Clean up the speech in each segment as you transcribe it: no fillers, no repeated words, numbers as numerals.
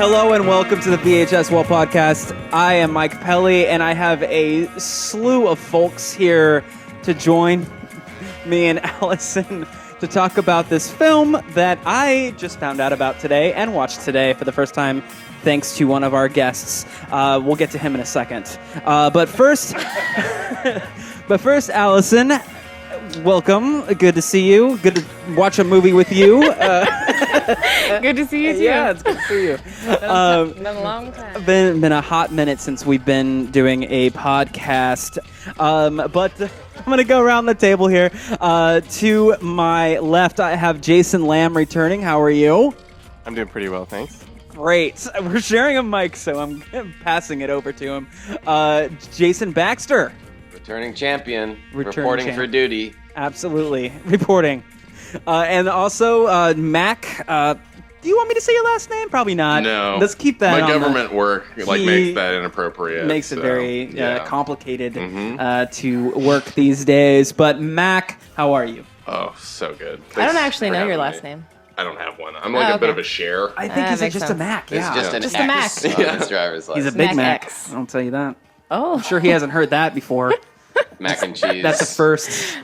Hello and welcome to the VHS Wall podcast. I am Mike Pelly, and I have a slew of folks here to join me and Allison to talk about this film that I just found out about today and watched today for the first time, thanks to one of our guests. We'll get to him in a second. But first, Allison, welcome. Good to see you. Good to watch a movie with you. Good to see you too. Yeah, it's good to see you. Been a long time. Been a hot minute since we've been doing a podcast. But I'm going to go around the table here. To my left, I have Jason Lamb returning. How are you? I'm doing pretty well, thanks. Great. We're sharing a mic, so I'm passing it over to him. Jason Baxter. Returning champion. Reporting for duty. Absolutely. Reporting. And also, Mac, do you want me to say your last name? Probably not. No. Let's keep that My government work makes that inappropriate. Makes it very complicated to work these days. But Mac, how are you? Oh, so good. Thanks I don't actually for know your having last me. name. I don't have one. I'm like a bit of a share. I think he's makes just sense. a Mac. It's Yeah. just an Just X a Mac. on his driver's license. He's a big Mac Mac. X. I'll tell you that. Oh. I'm sure he hasn't heard that before. Mac and cheese. That's a first.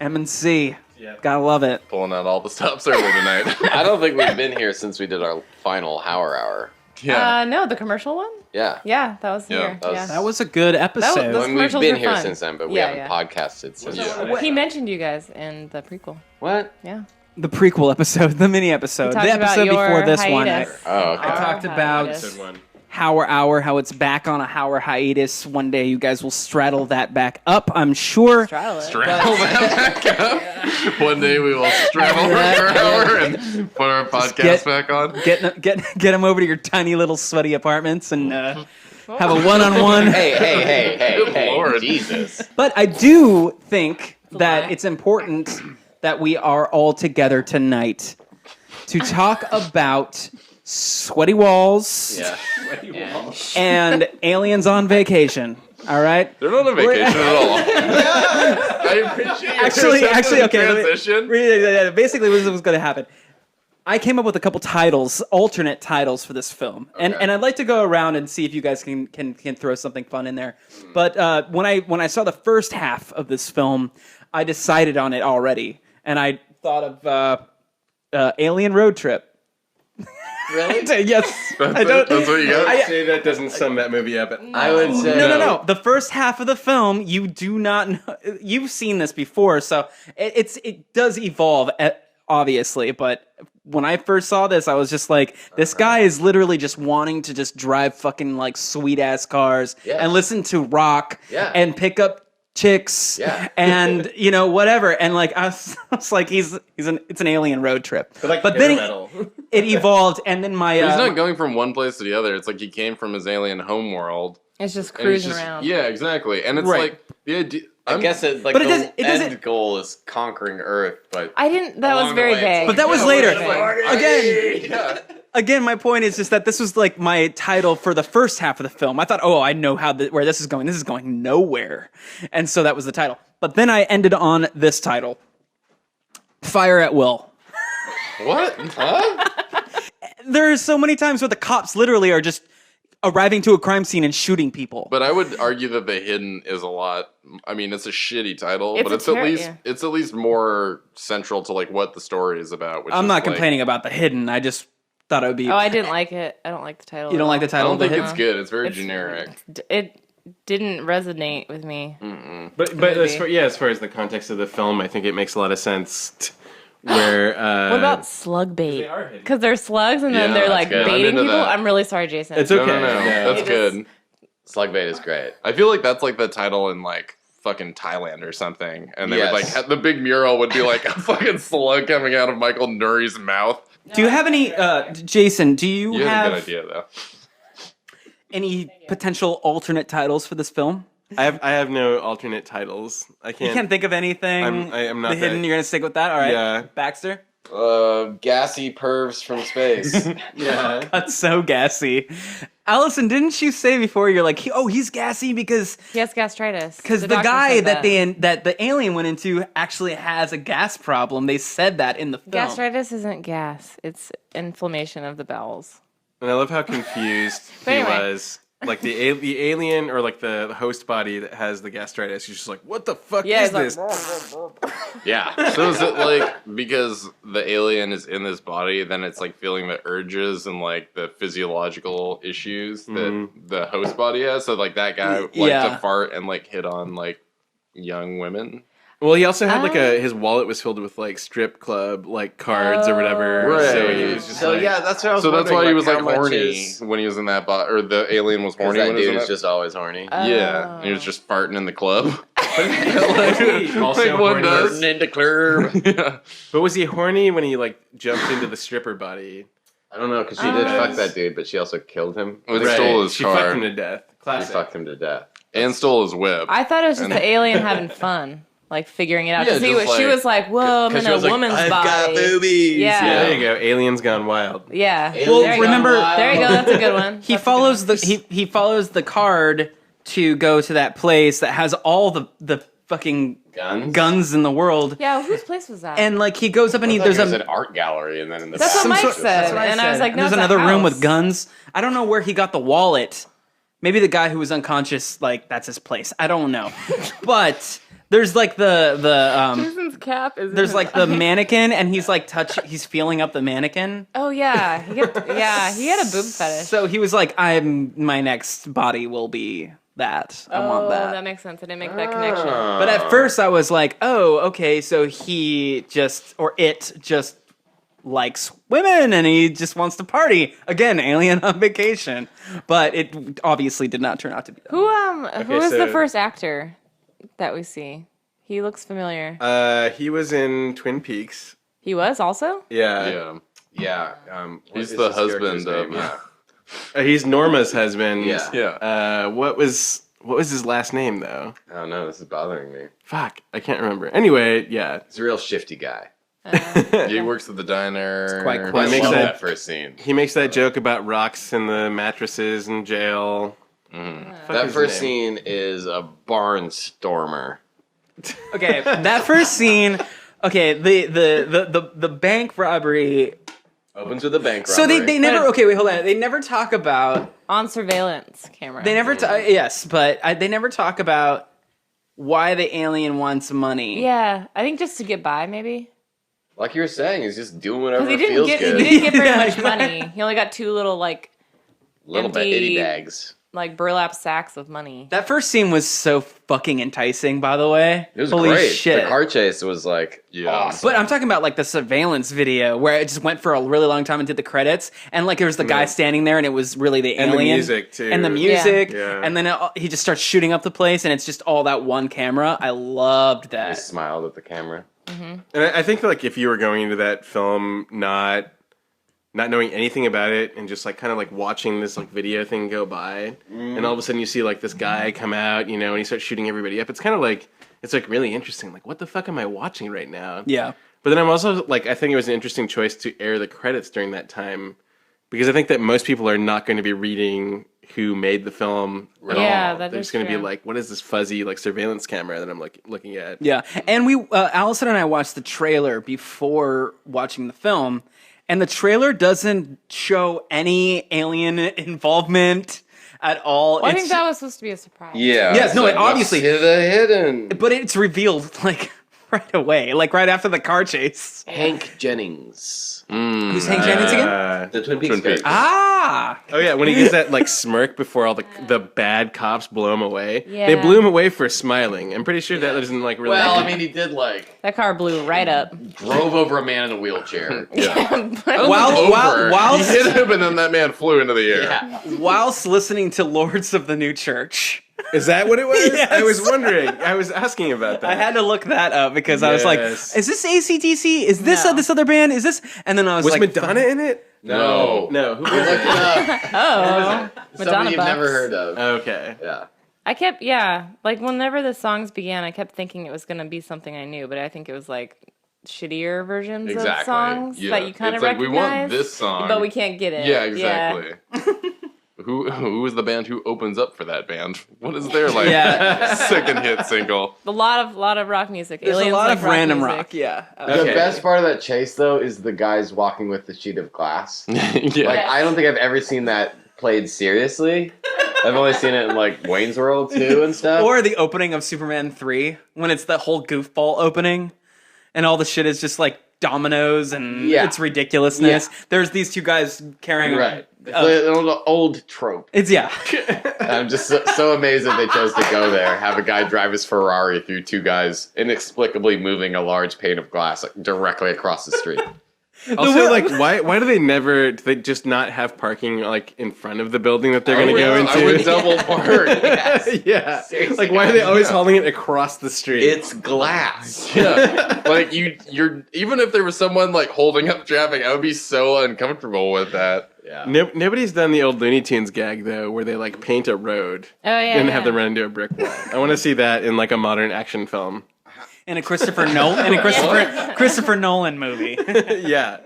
M&C. Yep. Gotta love it. Pulling out all the stops early tonight. I don't think we've been here since we did our final Hour. Yeah. No, the commercial one? Yeah. Yeah, that was Yeah, here. that was- Yeah. That was a good episode. Those When we've commercials been were here fun. since then, but we Yeah, haven't yeah. podcasted since. Yeah. He mentioned you guys in the prequel. What? Yeah. The prequel episode, the mini episode, talked the about episode your before this one. hiatus. Oh, okay. I talked about hiatus. Good one. Hour, how it's back on a Hour hiatus. One day you guys will straddle that back up, I'm sure. Straddle it. Straddle that back up. One day we will straddle for an hour and put our podcast back on. Get them over to your tiny little sweaty apartments and have a one-on-one. Hey, Lord. Jesus. But I do think that lie. it's important that we are all together tonight to talk about sweaty walls Yeah. and aliens on vacation. All right? They're not on vacation at all. I appreciate your Actually, okay. transition. Basically, this was going to happen. I came up with a couple titles, alternate titles for this film, and I'd like to go around and see if you guys can throw something fun in there. But when I saw the first half of this film, I decided on it already, and I thought of Alien Road Trip. Really? Yes. That's what you got? I'd say that doesn't sum that movie up. I would say No. The first half of the film, you do not know. You've seen this before, so it does evolve, obviously. But when I first saw this, I was just like, this guy is literally just wanting to just drive fucking like sweet ass cars and listen to rock and pick up chicks and whatever. And like I was like, it's an alien road trip. But then it evolved, and then my He's not going from one place to the other. It's like he came from his alien homeworld. It's just and he's cruising around. Yeah, exactly. And it's Right. like the idea. I guess it But the it doesn't- end goal is conquering Earth, but I didn't. That was Along the very way, it's vague. But that was later. Again. Yeah. Again, my point is just that this was like my title for the first half of the film. I thought, I know where this is going. This is going nowhere. And so that was the title. But then I ended on this title. Fire at Will. What? Huh? There are so many times where the cops literally are just arriving to a crime scene and shooting people. But I would argue that The Hidden is a lot. I mean, it's a shitty title, It's but a it's at least more central to like what the story is about. Which I'm is, not like, complaining about The Hidden. I just thought it would be... Oh, I didn't like it. I don't like the title. You don't like the I title don't of The think Hidden? it's good. It's very It's- generic. It didn't resonate with me. But as far as the context of the film, I think it makes a lot of sense. Where What about slug bait? are hidden. Because they're slugs and then Yeah, they're that's like good. I'm baiting into people. that. I'm really sorry, Jason. It's No, okay. no, that's It good. slug bait is great. I feel like that's like the title in like fucking Thailand or something, and they would like Yes. have, the big mural would be like a fucking slug coming out of Michael Nuri's mouth. Do you have any... Jason, do you You have a have good idea though. any potential alternate titles for this film? I have no alternate titles. I You can't. can't think of anything? I'm not The Hidden, that- you're going to stick with that? All right. Yeah. Baxter? Gassy pervs from space. Yeah. That's so gassy. Allison, didn't you say before you're like, he's gassy because He has gastritis. the doctor guy said that the alien went into actually has a gas problem. They said that in the film. Gastritis isn't gas. It's inflammation of the bowels. And I love how confused But he anyway. was. Like the alien or like the host body that has the gastritis. He's just like, what the fuck Yeah, is he's this? like, Yeah. So is it like because the alien is in this body, then it's like feeling the urges and like the physiological issues that the host body has? So like that guy liked Yeah. to fart and like hit on like young women. Well, he also had like his wallet was filled with like strip club like cards or whatever. So he was just So like, yeah, that's what I was. So that's why he was like how much horny is- when he was in that body, or the alien was 'cause horny that when he was dude in is that. just always horny. Yeah, he was just farting in the club. also like one horny. does. in the club. Yeah. But was he horny when he like jumped into the stripper body? I don't know, because she did fuck that dude, but she also killed him. Well, they stole his She car fucked him to death. She Classic. fucked him to death. and stole his whip. I thought it was just And- the alien having fun, like figuring it out. Yeah, Because just she like- was like, "Whoa, I'm 'Cause in she a was like, woman's I've body." got boobies. Yeah. Yeah, there you go. Aliens gone wild. Yeah. Well, There you go. remember- There you go. That's a good one. He That's a follows good the he follows the card to go to that place that has all the fucking guns in the world. one. Yeah, whose place was that? And like he goes up and There's there's an a art gallery, and then in the That's back, what Mike sort- said. that's what And I was like, no, there's it's a another room house. with guns. I don't know where he got the wallet. Maybe the guy who was unconscious, like that's his place. I don't know. But there's like Susan's cap is. there's like the mannequin, and he's like he's feeling up the mannequin. Oh yeah, he had a boob fetish. So he was like, my next body will be that. I want that. That makes sense. I didn't make that connection. But at first I was like, oh, okay, so it just likes women and he just wants to party. Again, alien on vacation. But it obviously did not turn out to be that. Who is the so- first actor that we see? He looks familiar. He was in Twin Peaks. He was also? Yeah. Yeah. what He's is the his character's husband of. name? He's Norma's husband. Yeah. Yeah. What was his last name though? I don't know. This is bothering me. Fuck, I can't remember. Anyway, yeah. He's a real shifty guy. He works at the diner. It's quite I quick. makes love that- that first scene. He makes that joke about rocks in the mattresses in jail. Fuck That his first name. scene is a barnstormer. Okay, that first scene. Okay, the bank robbery. Opens with a bank So robbery. they never. Okay, wait, hold on. They never talk about. On surveillance camera. They never. Yes, but they never talk about why the alien wants money. Yeah, I think just to get by, maybe. Like you were saying, he's just doing whatever Because he didn't feels get good. he didn't get very Yeah, much money. He only got two little Little bit empty- itty bags. burlap sacks of money. That first scene was so fucking enticing. By the way, It was holy great. shit. The car chase was like Yeah. awesome. But I'm talking about like the surveillance video where it just went for a really long time and did the credits, and like there was the guy standing there, and it was really the And the alien music, too. and the music, Yeah. and then he just starts shooting up the place, and it's just all that one camera. I loved He that. smiled at the camera. And I think like if you were going into that film not knowing anything about it and just like kind of like watching this like video thing go by, and all of a sudden you see like this guy come out, and he starts shooting everybody up. It's kind of like it's like really interesting. Like, what the fuck am I watching right now? Yeah, But then I'm also like, I think it was an interesting choice to air the credits during that time, because I think that most people are not going to be reading who made the film at Yeah, all. that They're is just going to be true. like, what is this fuzzy like surveillance camera that I'm like looking at? yeah. And we, Allison and I watched the trailer before watching the film, and the trailer doesn't show any alien involvement at all. Well, I It's think that was supposed to be a surprise. Yeah. Yes, it's no, like, it obviously- what's the hidden. but it's revealed like right away, like right after the car chase. Hank Jennings. Who's Hank Jennings again? The Twin Peaks. Twin Peaks. guy. Ah, Oh yeah, when he gets that like smirk before all the bad cops blow him away. Yeah. They blew him away for smiling. I'm pretty sure that doesn't like really. Well, I mean, he did like That car blew right up. drove over a man in a wheelchair. while He hit him, and then that man flew into the air. Yeah. whilst listening to Lords of the New Church. Is that what it was? Yes. I was wondering. I was asking about that. I had to look that up because I was like, Yes. is this AC/DC? Is this No. this other band? Is this? And then I was, Was like, Madonna in it? No. No. Who Look was it it? up. Oh, Somebody Madonna you've bucks. never heard of. Okay. Yeah. I kept, like whenever the songs began, I kept thinking it was going to be something I knew, but I think it was like shittier versions Exactly. of songs Yeah. that you kind of It's like, recognize. we want this song. but we can't get it. Yeah, exactly. who is the band who opens up for that band? What is their like Yeah. second hit single? A lot of rock music. There's Aliens a lot like of random music. rock. Yeah. The Okay. best part of that chase, though, is the guys walking with the sheet of glass. Yeah. Like, I don't think I've ever seen that played seriously. I've only seen it in, like, Wayne's World 2 and stuff. Or the opening of Superman 3 when it's the whole goofball opening and all the shit is just like dominoes and Yeah. it's ridiculousness. Yeah. There's these two guys carrying Right. It's an old trope. It's yeah. I'm just so amazed that they chose to go there. Have a guy drive his Ferrari through two guys inexplicably moving a large pane of glass like, directly across the street. Also, like, why do they just not have parking, like, in front of the building that they're going to go into? I would double park. Yeah. Seriously, Like, why are they guys, always no. hauling it across the street? It's glass. Yeah, like you're even if there was someone like holding up traffic, I would be so uncomfortable with that. Yeah. Nobody's done the old Looney Tunes gag, though, where they, like, paint a road Oh yeah. and have yeah. them run into a brick wall. I want to see that in, like, a modern action film. In a Christopher Nolan movie. Yeah.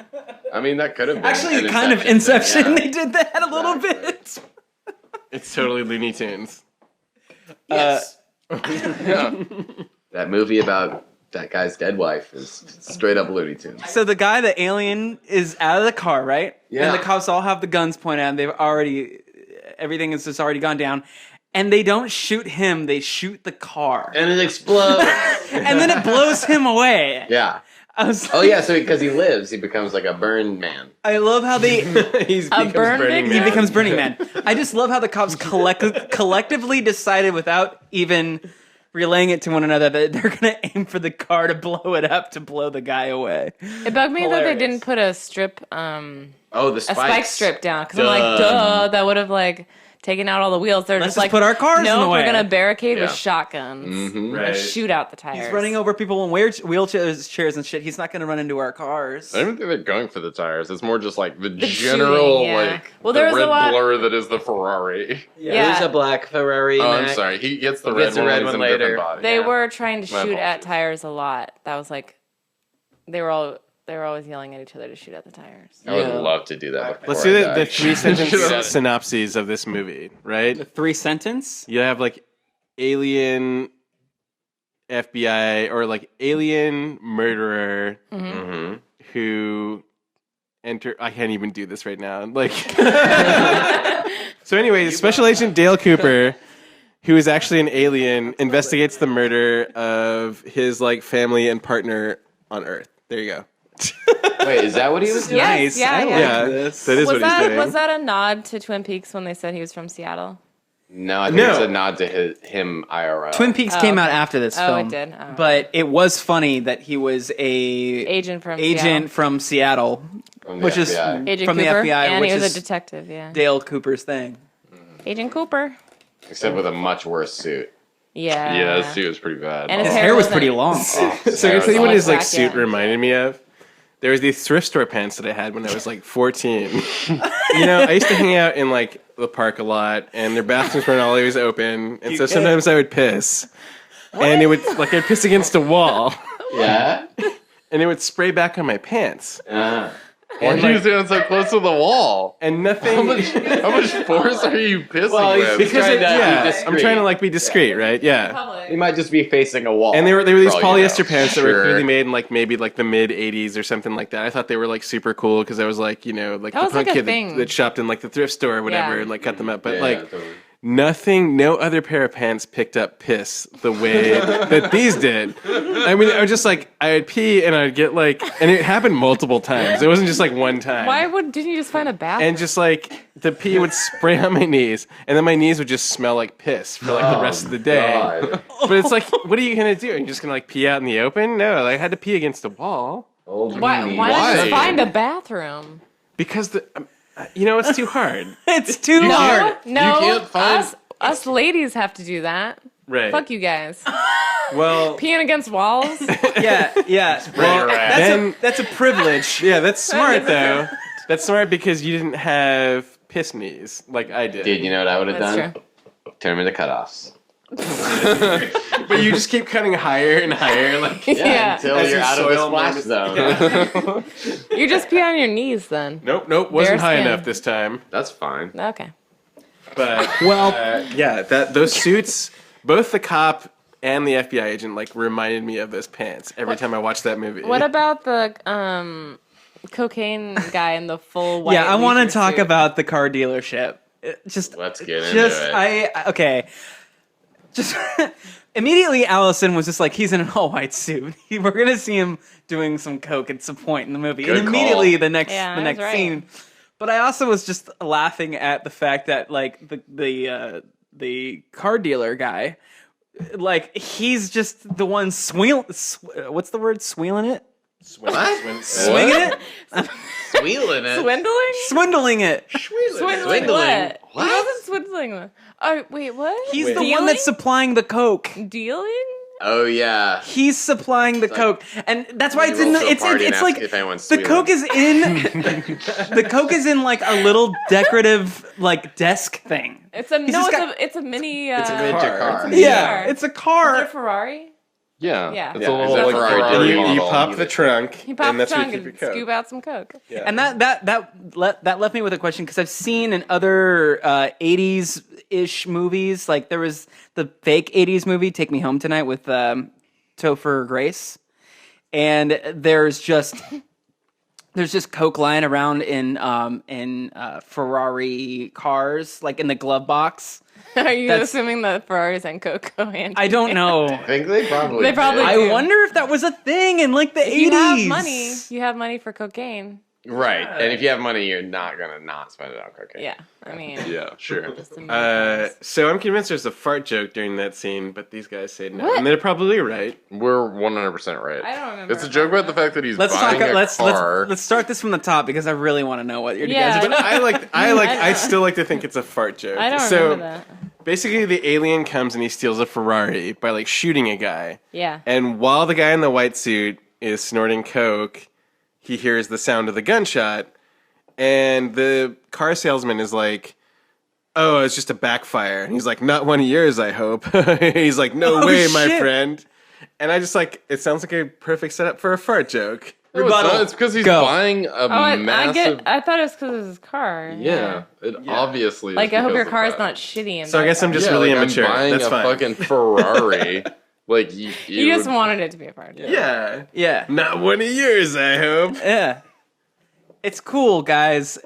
I mean, that could have been. Actually, an kind of Inception Inception. thing, They did that a little Exactly. bit. It's totally Looney Tunes. Yes. Yeah, That movie about that guy's dead wife is straight up Looney Tunes. So the guy, the alien, is out of the car, right? Yeah. And the cops all have the guns pointed at them. Everything is just already gone down. And they don't shoot him, they shoot the car. And it explodes. And then it blows him away. Yeah. I was Oh yeah, so because he lives, he becomes like a burn man. I love how they... He becomes burn Burning victim? He Man. becomes Burning Man. I just love how the cops collectively decided without even relaying it to one another that they're going to aim for the car to blow it up to blow the guy away. It bugged me that they Hilarious. didn't put a strip, Oh, the a spikes. spike strip down. Because I'm like, duh, that would have like taken out all the wheels. They're Let's just just like, put our cars in no, the way. we're gonna barricade with Yeah. shotguns Mhm. Right. and shoot out the tires. He's running over people in wheelchairs chairs and shit. He's not going to run into our cars. I don't think they're going for the tires. It's more just like the shooting, general yeah. like Well, the there was red a lot- blur that is the Ferrari. Yeah. There's a black Ferrari. Oh, I'm Mac. sorry. He gets the He red gets the one. red when he's one in a different later. body. They Yeah. were trying to My shoot at apologies. tires a lot. That was like, they were always yelling at each other to shoot at the tires. I would Yeah. love to do that. Before Let's do I the die. 3-sentence Shut synopses of this movie, right? The 3-sentence? You have like alien FBI or like alien murderer Mhm. who enter. I can't even do this right now. Like, so anyway, Special Agent Dale Cooper, who is actually an alien, investigates the murder of his like family and partner on Earth. There you go. Wait, is that what he was doing? Yes, yeah, I yeah. like Yeah, this. that is Was what he's doing. that a nod to Twin Peaks when they said he was from Seattle? No, I think No. it's a nod to him IRL. Twin Peaks Oh, came out okay. after this Oh, film. it did? Oh. But it was funny that he was a Agent from Seattle, From the which is FBI. Agent from the Cooper, FBI, and which he was is a detective. Yeah, Dale Cooper's thing. Agent Cooper. Except with a much worse suit. Yeah. Yeah, this suit was pretty bad. And His hair was wasn't- pretty long. So I His can hair tell you was what his like black, suit yeah. reminded me of. There was these thrift store pants that I had when I was like 14. You know, I used to hang out in like the park a lot, and their bathrooms weren't always open, and so sometimes I would piss, and it would like I'd piss against a wall, Yeah? and it would spray back on my pants, Why are you standing so close to the wall? and nothing. How much force are you pissing Well, he's with? Because trying to be I'm discreet. trying to like be discreet, right? Yeah. Public. He might just be facing a wall. And they were these for all you polyester know. pants that were Sure. clearly made in like maybe like the mid '80s or something like that. I thought they were like super cool because I was like, you know, like That the was, like, punk a kid thing. that shopped in like the thrift store or whatever, Yeah. and like cut them up. But Yeah, like totally. no other pair of pants picked up piss the way that these did. I mean, I was just like, I'd pee and I'd get like, and it happened multiple times. It wasn't just like one time. Didn't you just find a bathroom? And just like the pee would spray on my knees, and then my knees would just smell like piss for like the rest of the day. God. But it's like, what are you gonna do? Are you just gonna like pee out in the open? No, I had to pee against a wall Old why meanie. not just Why? find a bathroom? because you know, it's too hard. It's too No, hard. no. You can't find- Us ladies have to do that. Right. Fuck you guys. Well, Peeing against walls. Yeah. Well, then- that's a privilege. yeah, that's smart though. That's smart because you didn't have piss knees like I did. Dude, you know what I would have That's done? true. Turn them into cutoffs. But you just keep cutting higher and higher, like Yeah. Until As you're you out of the soil splash more- zone. You just pee on your knees then. Nope, wasn't Bare high skin. enough this time. That's fine. Okay. But Well, yeah, those suits, both the cop and the FBI agent, like reminded me of those pants every time I watched that movie. What about the cocaine guy in the full white? yeah, I want leisure to talk suit? about the car dealership. Just Let's get into just it. okay. Just immediately, Allison was just like, he's in an all-white suit. We're gonna see him doing some coke at some point in the movie, Good and immediately call. the next Yeah, that's right. scene. But I also was just laughing at the fact that like the car dealer guy, like he's just the one what's the word? Sweeling it? What? Swinging it? Wheeling it. Swindling? Swindling it. Swindling Swindling? what? What? He wasn't swindling. Oh, wait, what? He's Wait. the one that's supplying the coke. Dealing? Oh yeah. He's supplying the coke, and that's why You it's in. roll to a It's party and ask like if anyone's the sweeling. coke is in. The coke is in like a little decorative like desk thing. It's a He's no. just It's got- a. It's a mini. It's a Miniature car. car. mini Yeah, car. it's a Is it a car. Ferrari? Yeah. Yeah. It's Yeah. a Is little that like Ferrari? Ferrari You model. pop the trunk, He popped and the that's where trunk you keep and your coke. scoop out some coke. Yeah. And that left me with a question because I've seen in other 80s ish movies, like there was the fake 80s movie Take Me Home Tonight with Topher Grace, and there's just coke lying around in Ferrari cars, like in the glove box. Are you That's- assuming that Ferraris and Coco and I don't know. I think they probably. They probably did. I do. wonder if that was a thing in like the 80s. you have money. You have money for cocaine. Right, and if you have money, you're not gonna not spend it on cocaine. Yeah, I mean, Yeah, sure. just a million things. So I'm convinced there's a fart joke during that scene, but these guys say no, What? and they're probably right. We're 100% right. I don't remember. It's a joke about the fact that he's Let's talk. buying a Let's car. let's start this from the top because I really want to know what you Yeah, guys are. I still like to think it's a fart joke. I don't so remember that. basically, the alien comes and he steals a Ferrari by like shooting a guy, Yeah. and while the guy in the white suit is snorting coke, he hears the sound of the gunshot, and the car salesman is like, "Oh, it's just a backfire." And he's like, "Not one of yours, I hope." He's like, "No Oh, way, my shit. friend." And I just like, it sounds like a perfect setup for a fart joke. No, it's Rebuttal. not. It's because he's Go. buying a Oh, I massive. thought it was because of his car. Yeah, it obviously. Like is I hope because your of car is that. not shitty. And So I guess I'm just Yeah, really like, immature. I'm buying That's a fine. fucking Ferrari. Like You just wanted it to be a fart. Yeah. Yeah, Not one of yours, I hope. yeah. It's cool, guys.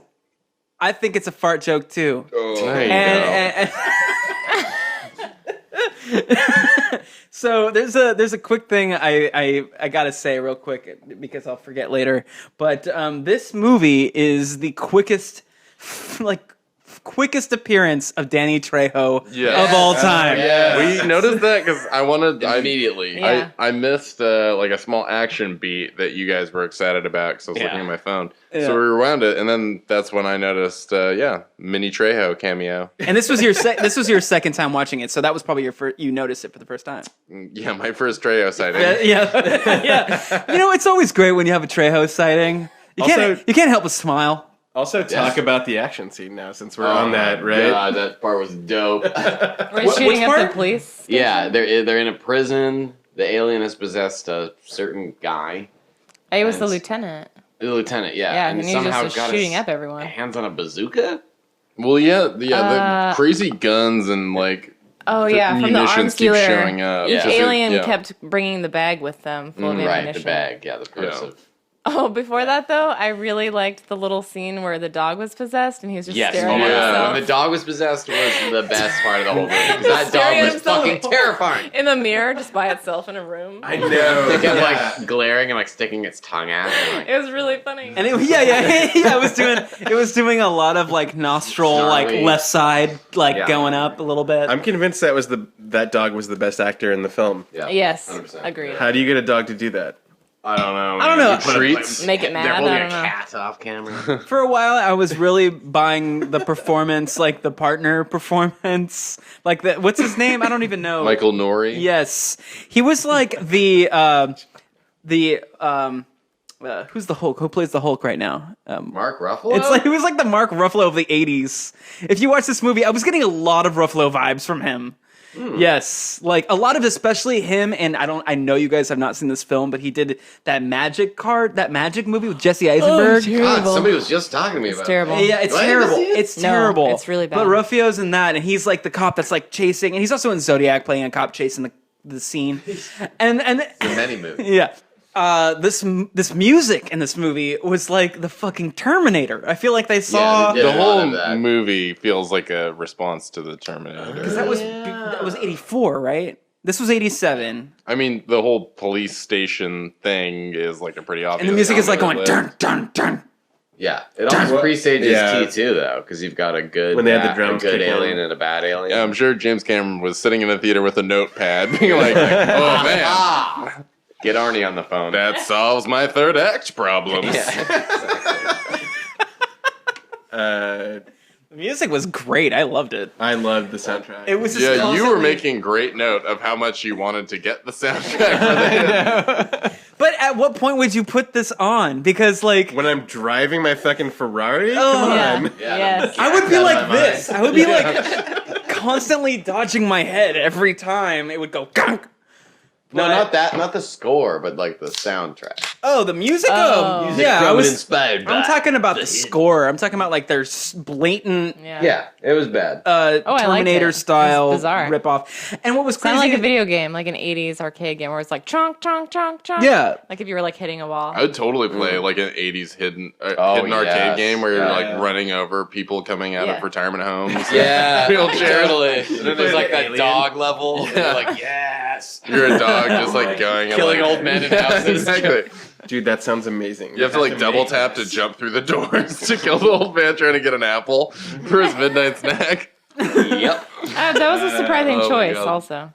I think it's a fart joke too. There you And- so there's a quick thing I gotta say real quick because I'll forget later. But this movie is the quickest appearance of Danny Trejo Yes. of all time. Yeah. We noticed that because I wanted Immediately. Yeah. I missed like a small action beat that you guys were excited about because I was looking Yeah. at my phone. Yeah. So we rewound it, and then that's when I noticed, mini Trejo cameo. And this was your second time watching it, so that was probably your first. You noticed it for the first time. Yeah, my first Trejo sighting. Yeah, yeah. You know, it's always great when you have a Trejo sighting. You Also- can't help but smile. Also, talk about the action scene now, since we're on that, right? God, that part was dope. We're shooting which up part? the police. Yeah, they're in a prison. The alien has possessed a certain guy. I was the Nice. lieutenant. The lieutenant, yeah. Yeah, and and he somehow just got was shooting his up everyone. hands on a bazooka? Well, the crazy guns and like Oh yeah, from the munitions arms keep dealer. showing up. Each Because alien kept bringing the bag with them, full of Right, ammunition. the bag. Yeah, the purse Yeah. of... Oh, before that though, I really liked the little scene where the dog was possessed and he was just Yes, staring oh my at yeah. God. When himself the dog was possessed was the best part of the whole movie. Because that Staring dog at was himself. fucking terrifying. in the mirror, just by itself in a room. I know. It kept yeah. like glaring and like sticking its tongue out. And, like, It was really funny. And it was doing a lot of like nostril, like Snarly. left side, like Yeah. going up a little bit. I'm convinced that dog was the best actor in the film. yeah, Yes, 100%. agreed. How do you get a dog to do that? I don't know. I don't know. You put a- Treats. Make it mad. They're I holding don't a know. cat off camera. For a while, I was really buying the performance, like the partner performance, like the what's his name? I don't even know. Michael Nori. Yes, he was like who's the Hulk? Who plays the Hulk right now? Mark Ruffalo? It's like he was like the Mark Ruffalo of the '80s. If you watch this movie, I was getting a lot of Ruffalo vibes from him. Yes, like a lot of, especially him, and I know you guys have not seen this film, but he did that magic movie with Jesse Eisenberg. God, somebody was just talking to me about terrible. Yeah, it's Do I have to terrible. see it? It's No, terrible. it's really bad. But Rufio's in that, and he's like the cop that's like chasing, and he's also in Zodiac playing a cop chasing the scene, and it. Many movies. yeah. This music in this movie was like the fucking Terminator. I feel like they saw they did. The a lot whole of that. movie feels like a response to the Terminator. because that was 84, right? This was 87, I mean, the whole police station thing is like a pretty obvious. and the music is like going dominant dun dun dun. Yeah, it almost presages Yeah. T2 though, because you've got a good When they had the a drums good kick in. alien and a bad alien. Yeah, I'm sure James Cameron was sitting in a theater with a notepad, being like, "Oh man, Get Arnie on the phone. that solves my third act problems." The music was great. I loved it. I loved the soundtrack. It was just Yeah, you were constantly- making great note of how much you wanted to get the soundtrack for the hit. But at what point would you put this on? Because like when I'm driving my fucking Ferrari. Oh, Come Yeah. on. Yes. I would be Out of like my this. mind. I would be like constantly dodging my head every time it would go. Gunk. No, But- not that, not the score, but like the soundtrack. Oh, the music. Oh. Oh, Music yeah. I was. inspired. I'm talking about the score. I'm talking about like their blatant Yeah. Yeah, it was bad. Oh, I liked Terminator it. style It was bizarre. ripoff. And what was Sounded crazy? like a video game, like an 80s arcade game where it's like chonk, chonk, chonk, chonk. Yeah. Like if you were like hitting a wall. I would totally play like an '80s hidden Oh, hidden arcade yes. game where you're Yeah, like yeah. running over people coming out Yeah. of retirement homes. Yeah, Wheelchair. totally. And then there's like that Alien. dog level. And Yeah. you're like, yes. You're a dog just like going and, Killing like, old men in houses. Exactly. Dude, that sounds amazing. You have to like double tap to jump through the doors to kill the old man trying to get an apple for his midnight snack. Yep. That was a surprising Oh my choice, God. also.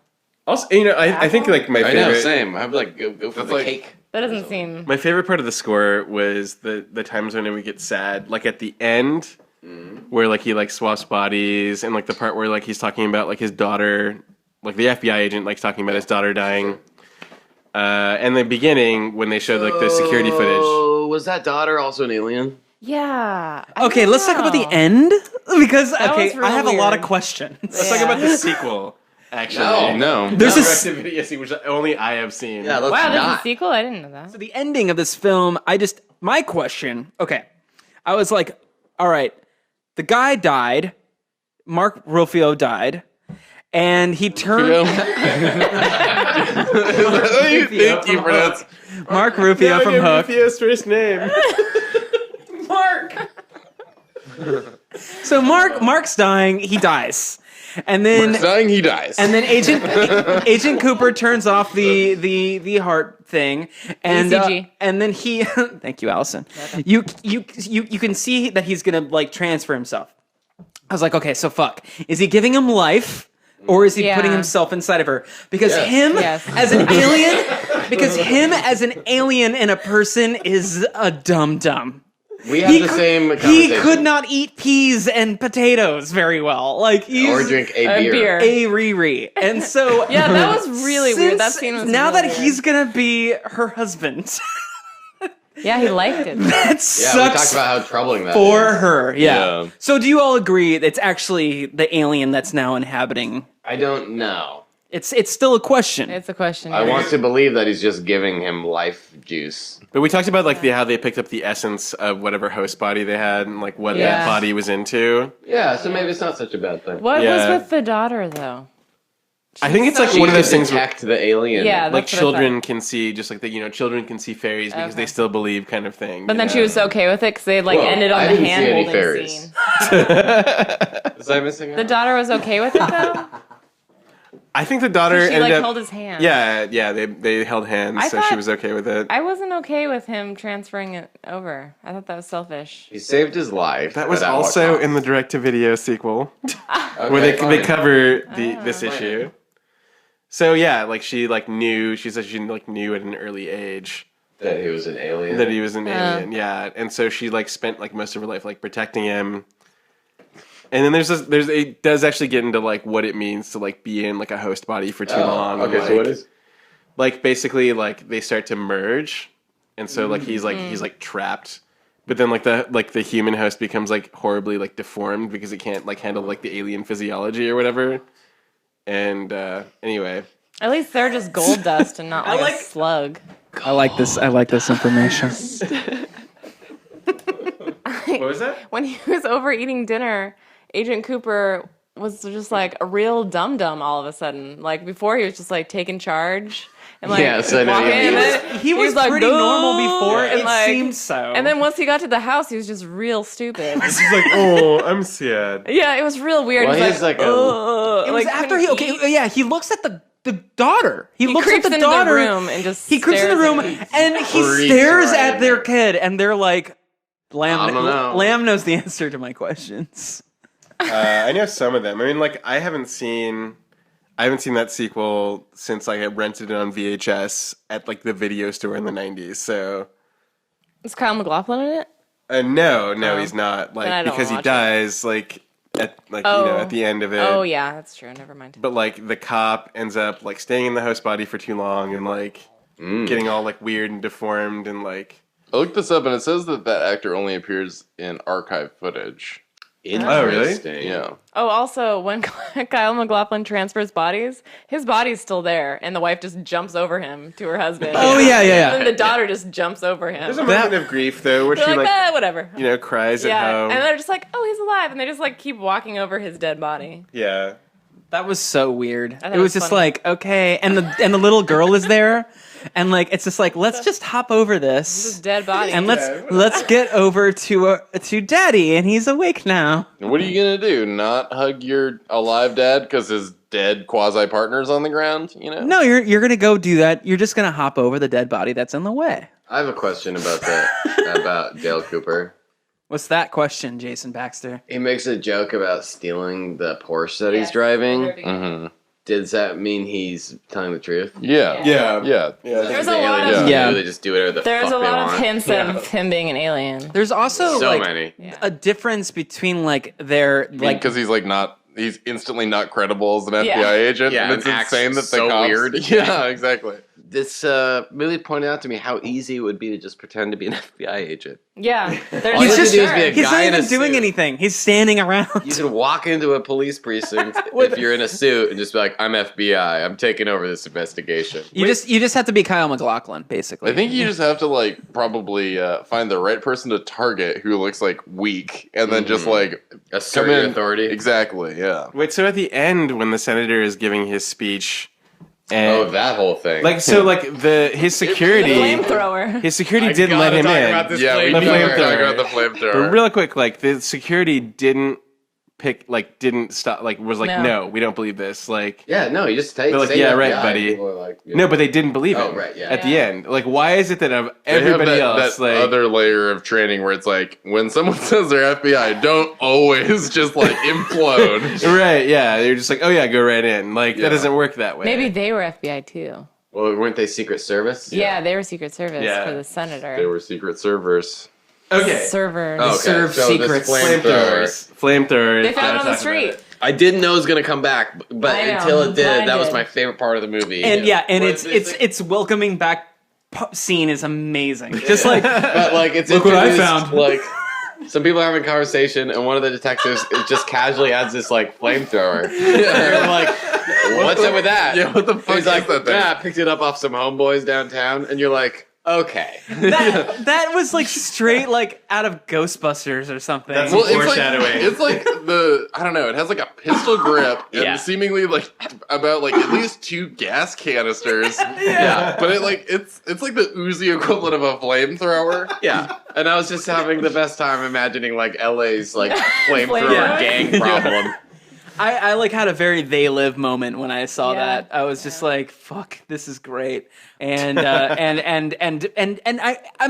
Also, I think like my I know, favorite. same. I'm like, go for That's the like- cake. That doesn't seem. My favorite part of the score was the times when we get sad, like at the end, where like he like swaps bodies, and like the part where like he's talking about like his daughter, like the FBI agent like talking about his daughter dying. And the beginning when they showed like the security footage. Oh, was that daughter also an alien? Yeah. I Okay, don't let's talk about the know. end because That okay, was real I have a lot of weird. questions. Let's talk about the sequel. Actually, No. No. There's Not a s- direct-to-video sequel, which only I have seen. Yeah, let's Wow, there's not. a sequel? I didn't know that. So the ending of this film, my question, okay, I was like, all right, the guy died, Mark Rufio died, and he turned Thank you for that. Mark Rufio from Hook. Rufio's first name. Mark. So Mark's dying, he dies, and then Dying, he dies. and then Agent Cooper turns off the heart thing, and ECG. and then he thank you, Allison. You can see that he's gonna like transfer himself. I was like, okay, so fuck. Is he giving him life? Or is he Yeah. putting himself inside of her? Because Yes. him Yes. as an alien, because him as an alien and a person is a dum-dum. We have the same He conversation. could not eat peas and potatoes very well. Like he's Or drink a A beer. beer. a Riri. And so Yeah, that was really weird. That since- scene was now really that weird. he's gonna be her husband. Yeah, he liked it. That Yeah, we sucks talked about how troubling that for is. her. Yeah. Yeah. So do you all agree it's actually the alien that's now inhabiting? I don't know. It's still a question. It's a question. I yeah. want to believe that he's just giving him life juice. But we talked about like how they picked up the essence of whatever host body they had and like what that Yeah. body was into. Yeah, so maybe it's not such a bad thing. What Yeah. was with the daughter, though? I think it's like She one of could those things where detect the alien. Yeah, like that's what I children thought. can see, just like children can see fairies because Okay. they still believe, kind of thing. But then you she know? was okay with it because they like Whoa, ended I on the didn't see hand any holding fairies. scene. Was I missing The out? daughter was okay with it though. I think the daughter She ended like up. held his hand. Yeah, they held hands, I so she thought- was okay with it. I wasn't okay with him transferring it over. I thought that was selfish. He saved his life. That was but at what also cost? in the direct-to-video sequel Okay, where they fine. cover Oh. this issue. So yeah, like she like knew. She said she like knew at an early age that he was an alien. that he was an alien. Yeah, and so she like spent like most of her life like protecting him. And then it does actually get into like what it means to like be in like a host body for too long. Okay, like, so what is? like basically like they start to merge, and so like he's like trapped. But then like the human host becomes like horribly like deformed because it can't like handle like the alien physiology or whatever. And anyway, At least they're just gold dust and not like a slug. I like this information. what was that? When he was over eating dinner, Agent Cooper was just like a real dum-dum all of a sudden. Like before he was just like taking charge and like Yes, I know, walking, yeah. and then He was like, pretty "Duh," normal before. and It like, seemed so. And then once he got to the house, he was just real stupid. He's like, oh, I'm sad. Yeah, it was real weird. Well, He's he's like, "Ugh," it was like, after he. couldn't Okay, eat. yeah, he looks at the daughter. He looks at creeps the into the daughter. room and just he creeps in the stares room at him. and he Creeps stares right at in their there. kid, and they're like, I don't know. Lamb knows the answer to my questions. I know some of them. I mean, like, I haven't seen that sequel since like I rented it on VHS at like the video store in the 90s. So Is Kyle MacLachlan in it? no, Oh. he's not. Then I Like don't because he watch it. dies like at like at the end of it. Oh yeah, that's true. Never mind. But like the cop ends up like staying in the host body for too long and like getting all like weird and deformed and like. I looked this up and it says that actor only appears in archive footage. Oh, really? Interesting. Yeah. Oh, also, when Kyle MacLachlan transfers bodies, his body's still there, and the wife just jumps over him to her husband. Oh, yeah. And then the daughter just jumps over him. There's a moment of grief though where They're she like, like whatever. cries Yeah, at home. and they're just like, oh, he's alive, and they just like keep walking over his dead body. Yeah. That was so weird. thought It it was was just funny. like, okay, and the little girl is there, and like it's just like, let's just hop over This this, dead body. and let's get over to Daddy, and he's awake now. And what are you gonna do? Not hug your alive dad because his dead quasi partner's on the ground? You know? No, you're gonna go do that. You're just gonna hop over the dead body that's in the way. I have a question about that, about Dale Cooper. What's that question, Jason Baxter? He makes a joke about stealing the Porsche that he's driving. Mm-hmm. Does that mean he's telling the truth? Yeah. Yeah. Yeah. There's The a lot aliens of Yeah. They just do whatever the there's fuck a they lot of want. hints of him being an alien. There's also So like many. a difference between like their like Because he's instantly not credible as an FBI Yeah. agent. Yeah, and it's and acts insane that the so cops. weird. Yeah, exactly. This really pointed out to me how easy it would be to just pretend to be an FBI agent. Yeah, there's All you he's have just to do is be a he's not guy in even a doing suit. anything. He's standing around. You can walk into a police precinct if you're in a suit and just be like, "I'm FBI. I'm taking over this investigation." You just have to be Kyle MacLachlan, basically. I think you just have to like probably find the right person to target who looks like weak, and then just like Assert come your in. authority. Exactly. Yeah. Wait, so at the end when the senator is giving his speech, and Oh, that whole thing. like so like his security flamethrower. his security didn't let him in. Yeah, we The need to flamethrower. talk about the flamethrower. But real quick, like the security didn't stop, like was like, No. no, we don't believe this. Like, yeah, no, you just take. They're like, say "Yeah, FBI," right, and buddy. people are like, yeah. no, but they didn't believe Oh, him. right, yeah. At the end, like, why is it that of They have everybody that, else, that like, other layer of training where it's like when someone says they're FBI, don't always just like implode. right? Yeah, they're just like, oh yeah, go right in. Like Yeah. that doesn't work that way. Maybe they were FBI too. Well, weren't they Secret Service? Yeah, they were Secret Service Yeah. for the senator. They were secret servers. okay. Servers. Okay, serve so secrets. this flamethrower. Flamethrowers. They found it on the Talk about it. street. I didn't know it was gonna come back, but I know, until it did, I that was did. my favorite part of the movie. and and What it's is this thing? it's welcoming back scene is amazing. Just like But like it's Look what I introduced, found. Like some people are having a conversation, and one of the detectives just casually adds this like flamethrower. They're like, "What's up with that?" Yeah, what the fuck He's is like, that thing? "Yeah, I picked it up off some homeboys downtown," and you're like, "Okay." that was like straight like out of Ghostbusters or something. That's Well, Foreshadowing. it's like the I don't know. It has like a pistol grip and Yeah. seemingly like about like at least 2 gas canisters. Yeah. But it's like the Uzi equivalent of a flamethrower. Yeah, and I was just having the best time imagining like LA's like flamethrower Flamethrower. gang problem. I like had a very They Live moment when I saw Yeah. that. I was just like, "Fuck, this is great." And I'm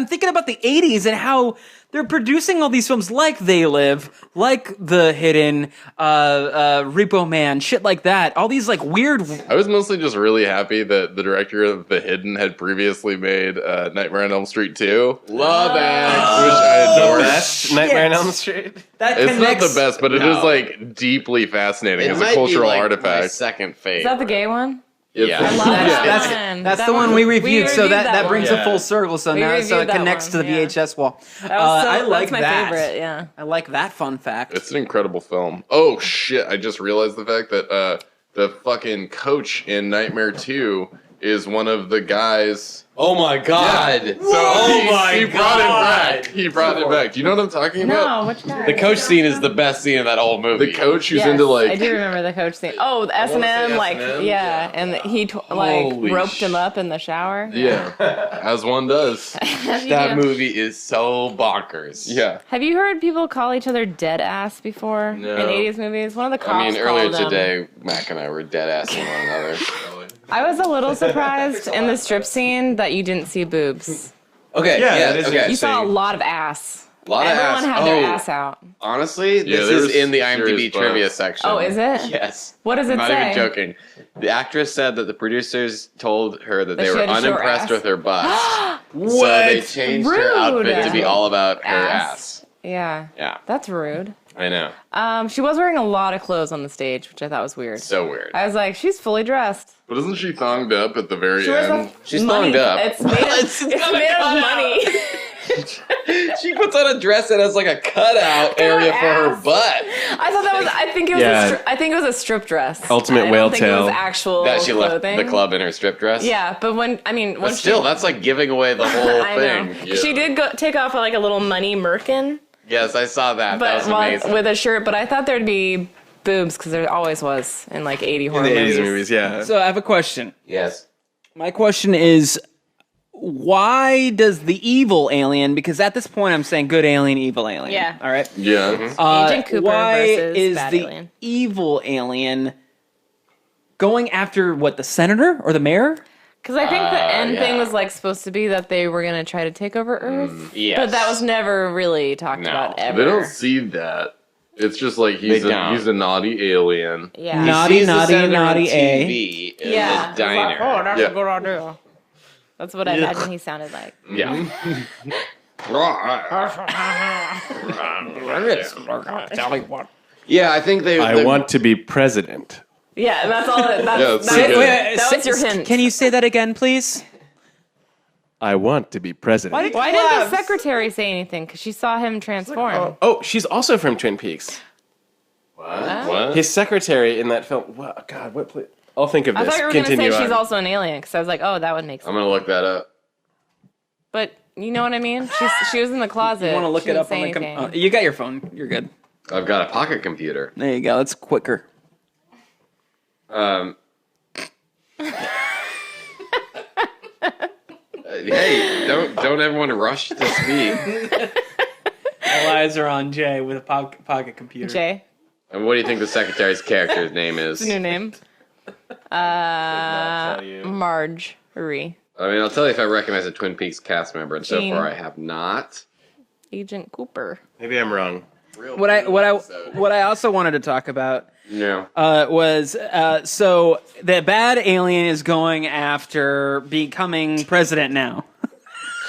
thinking about the '80s and how they're producing all these films like They Live, like The Hidden, Repo Man, shit like that. All these like weird. I was mostly just really happy that the director of The Hidden had previously made Nightmare on Elm Street 2. Love it. Which I The adore. best Nightmare on Elm Street. That It's not connects. the best, but it is No. like deeply fascinating It as might a cultural be, like, my artifact. second favorite. Is that the gay one? Yeah. I love that That's, one. that's That the one we reviewed. So reviewed that brings one. it full circle. So We now so reviewed it that connects one, to the yeah. VHS wall. That was I like that's my that. favorite, yeah. I like that fun fact. It's an incredible film. Oh shit! I just realized the fact that the fucking coach in Nightmare 2 is one of the guys. Oh my god! He brought it back. He brought it back. Do you know what I'm talking about? No, which guy? The coach scene is the best scene of that whole movie. The coach who's Yes, into I like. do remember the coach thing. Oh, the S&M, like, S&M, yeah, and he Holy roped him up in the shower. Yeah, as one does. That movie is so bonkers. Yeah. Have you heard people call each other dead ass before No. in 80s movies? One of the cops I mean, earlier called him. today, Mac and I were dead assing one another. I was a little surprised in the strip scene that you didn't see boobs. Okay, Yeah, yeah, that is okay. You saw a lot of ass. A lot of Everyone ass. had their ass out. Honestly, Yeah, this there's is in the IMDb serious trivia butts. section. Oh, is it? Yes. What does it I'm not say? even joking. The actress said that the producers told her that That they she were had to show her unimpressed ass? with her butt. So they changed her outfit to be Rude. all about her Ass. ass. Yeah. Yeah, That's rude. I know. She was wearing a lot of clothes on the stage, which I thought was weird. So weird. I was like, she's fully dressed. But isn't she thonged up at the very She wears end? She's money. thonged up. It's made of, it's made of money. She puts on a dress that has like a cutout area for her ass. butt. I thought that was. I think it was. Yeah. I think it was a strip dress. Ultimate I don't whale think it was tail. actual That she left clothing. the club in her strip dress. Yeah, but when But still, that's like giving away the whole I thing. know. Yeah. She did take off like a little money merkin, Yes, I saw that. That was but amazing. with a shirt. But I thought there'd be boobs because there always was in like 80 horror In the movies. 80s movies, yeah. So I have a question. Yes. My question is, why does the evil alien? Because at this point, I'm saying good alien, evil alien. Yeah. All right. Yeah. Agent Cooper why versus is bad the alien. evil alien going after what, the senator or the mayor? Because I think the end thing yeah. was like supposed to be that they were gonna try to take over Earth, Yes. but that was never really talked No. about ever. They don't see that. It's just like he's They don't. a naughty alien. Yeah. Naughty, Sees the naughty, senator on naughty A. TV in Yeah. the diner. Oh, that's Yeah. a good idea. That's what I imagine he sounded like. Yeah. Yeah, I think they. I want to be president. Yeah, and that's all. Yeah, That's, it's that's, so good. that was your hint. Can you say that again, please? I want to be president. Why didn't the secretary say anything? Because she saw him transform. Oh, she's also from Twin Peaks. What? His secretary in that film. Wow, God, what? I'll think of I this. thought you were going to Continue say she's on. also an alien, because I was like, oh, that would make sense. I'm gonna look that up. But you know what I mean? She was in the closet. You want to look She it didn't up on say the anything. you got your phone. You're good. I've got a pocket computer. There you go. That's quicker. Hey, don't everyone rush to speak. All eyes are on Jay with a pocket computer. Jay, And what do you think the secretary's character's name is? it's a new name. Marjorie. I mean, I'll tell you if I recognize a Twin Peaks cast member, and so Jean. far I have not. Agent Cooper. Maybe I'm wrong. What I also wanted to talk about No. was so the bad alien is going after becoming president now.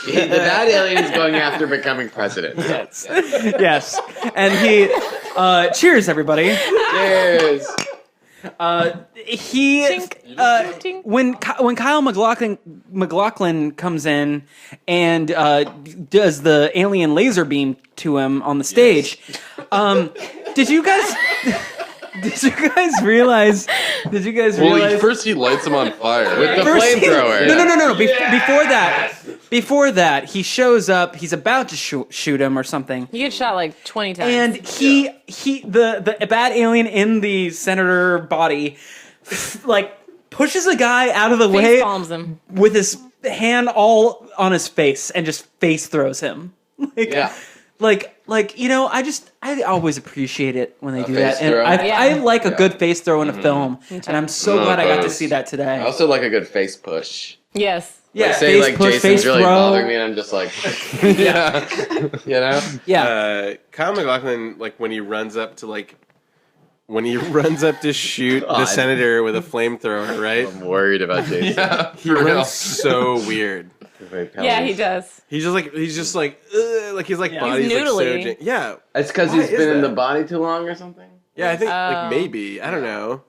The bad alien is going after becoming president. Yes, and he cheers everybody. Cheers. He Tink. when Kyle MacLachlan comes in and does the alien laser beam to him on the stage. Did you guys realize? Well, first he lights him on fire. With the First he- flamethrower. No. Before that, he shows up. He's about to shoot him or something. You get shot like 20 times. And the bad alien in the senator body, like pushes a guy out of the way face palms him. with his hand all on his face and just face throws him. Yeah. Like I always appreciate it when they do face that, and throw? I like a good face throw in a film, too. and I'm so No, glad I got to those- see that today. I also like a good face push. Yes. Yeah, Like, say face like push, Jason's face really throw. bothering me, and I'm just like, Yeah. you know. Yeah, Kyle MacLachlan, like when he runs up to shoot the God. senator with a flamethrower, right? I'm worried about Jason. Yeah. He runs so weird. Yeah, he does. He's just like He's body's like so noodly. yeah. It's because Why he's is been in that? the body too long or something. Yeah, I think Oh. like maybe. I don't know.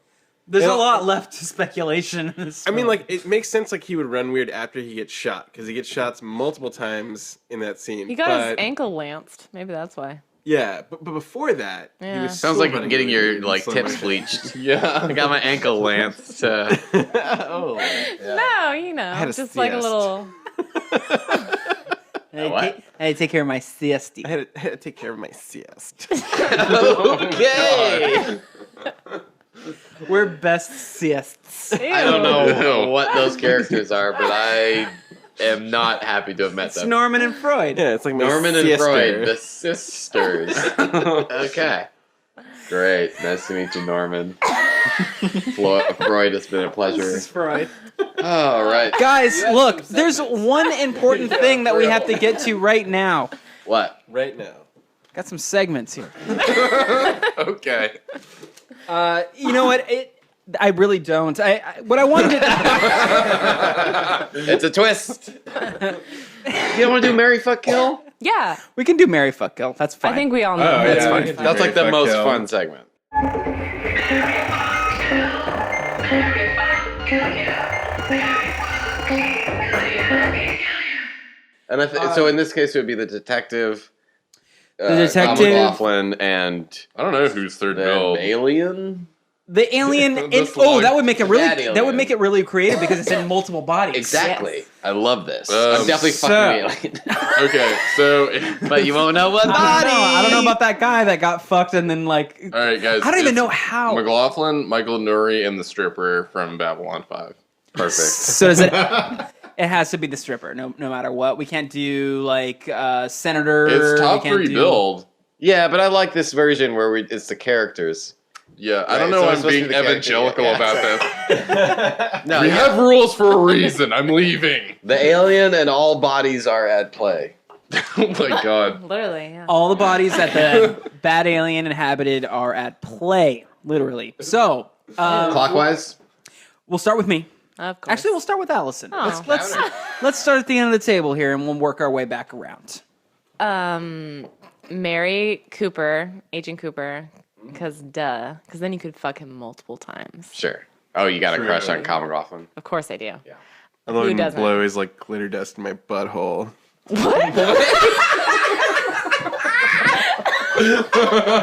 there's a It'll- lot left to speculation. In this I mean, film. like, it makes sense, like, he would run weird after he gets shot, because he gets shots multiple times in that scene. He got but, his ankle lanced. Maybe that's why. Yeah, but before that, he Yeah. was Sounds still like running getting your weird like slow tips motion. bleached. Yeah. I got my ankle lanced. Oh. No, you know, had a just like a siesta. little. What? I take care of my siesta. I had to take care of my siesta. Okay. We're best siestas. I don't know what those characters are, but I am not happy to have met It's them. Norman and Freud. Yeah, it's like my Norman and siesta. Freud, the sisters. Okay. Great. Nice to meet you, Norman. Freud, it's been a pleasure. This is Freud. All right. Guys, look, there's one important thing that we have to get to right now. What? Right now. Got some segments here. Okay. You know what? I really don't. What I wanted to It's a twist. You don't want to do Marry, Fuck, Kill? Yeah, we can do Marry, Fuck, Kill. That's fine. I think we all know. Oh, That's yeah, fine. we can do That's like the Marry, Fuck, most Kill. fun segment. And so in this case, it would be the detective. The detective- Tom McLaughlin and I don't know who's third the bill. alien. The alien. The That would make it really. That That would alien. make it really creative because it's in multiple bodies. Exactly. Yes. I love this. Um, I'm definitely so- fucking the alien. Okay, so But you won't know what body. I don't know about that guy that got fucked and then like. all right, guys. I don't even it's know how. McLaughlin, Michael Nuri, and the stripper from Babylon 5. Perfect. So does it? It has to be the stripper, no matter what. We can't do like senator. It's top we can't 3 do- build. Yeah, but I like this version where it's the characters. Yeah, I Right, don't know so why it's I'm supposed to being be the character, evangelical yeah. about this. No, We yeah. have rules for a reason. I'm leaving. The alien and all bodies are at play. Oh my god. Literally, yeah. All the bodies that the bad alien inhabited are at play, literally. So Clockwise? we'll start with me. Of course. Actually, we'll start with Allison. Oh. Let's start at the end of the table here, and we'll work our way back around. Marry Cooper, Agent Cooper, because then you could fuck him multiple times. Sure. Oh, you got a True. crush on Tom McLaughlin? Of course I do. Yeah. I love Who him doesn't? blow his like glitter dust in my butthole.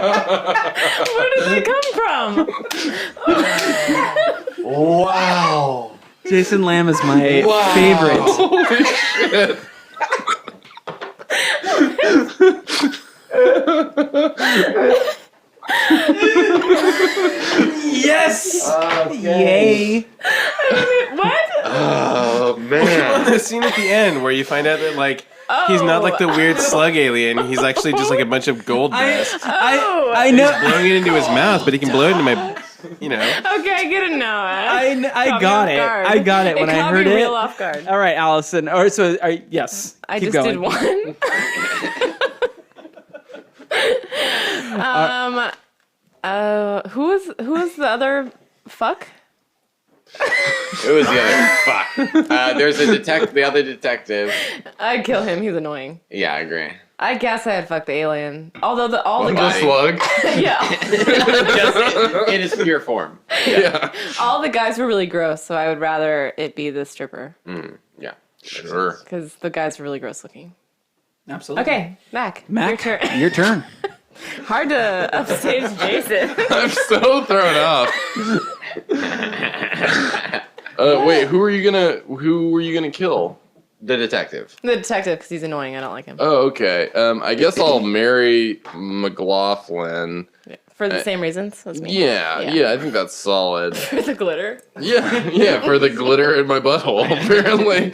Where did that come from? Wow. Jason Lamb is my favorite. Holy shit. Yes! Yay! What? Oh, man. The scene at the end where you find out that like he's not like the weird slug alien. He's actually just like a bunch of gold dust. I know. Blowing it into his mouth, but he can blow it into my, you know. Okay, I get it now. I got it. I got it when I caught heard me it. real off guard. All right, Allison. All right, so yes. I keep just going. did one. Who was the other fuck? Who was the other? Fuck. There's the other detective. I'd kill him. He's annoying. Yeah, I agree. I guess I'd fuck the alien. Although all the The guys, slug. yeah, Just in its pure form. Yeah. all the guys were really gross. So I would rather it be the stripper Yeah. Sure. because the guys were really gross looking. Absolutely. Okay, Mac, Mac, your turn. your turn. Hard to upstage Jason. I'm so thrown off. Wait, who were you gonna kill? The detective. The detective, because he's annoying. I don't like him. Oh, okay. I guess I'll marry McLaughlin. For the same reasons as me. Yeah, I think that's solid. For the glitter. Yeah, for the glitter in my butthole, apparently.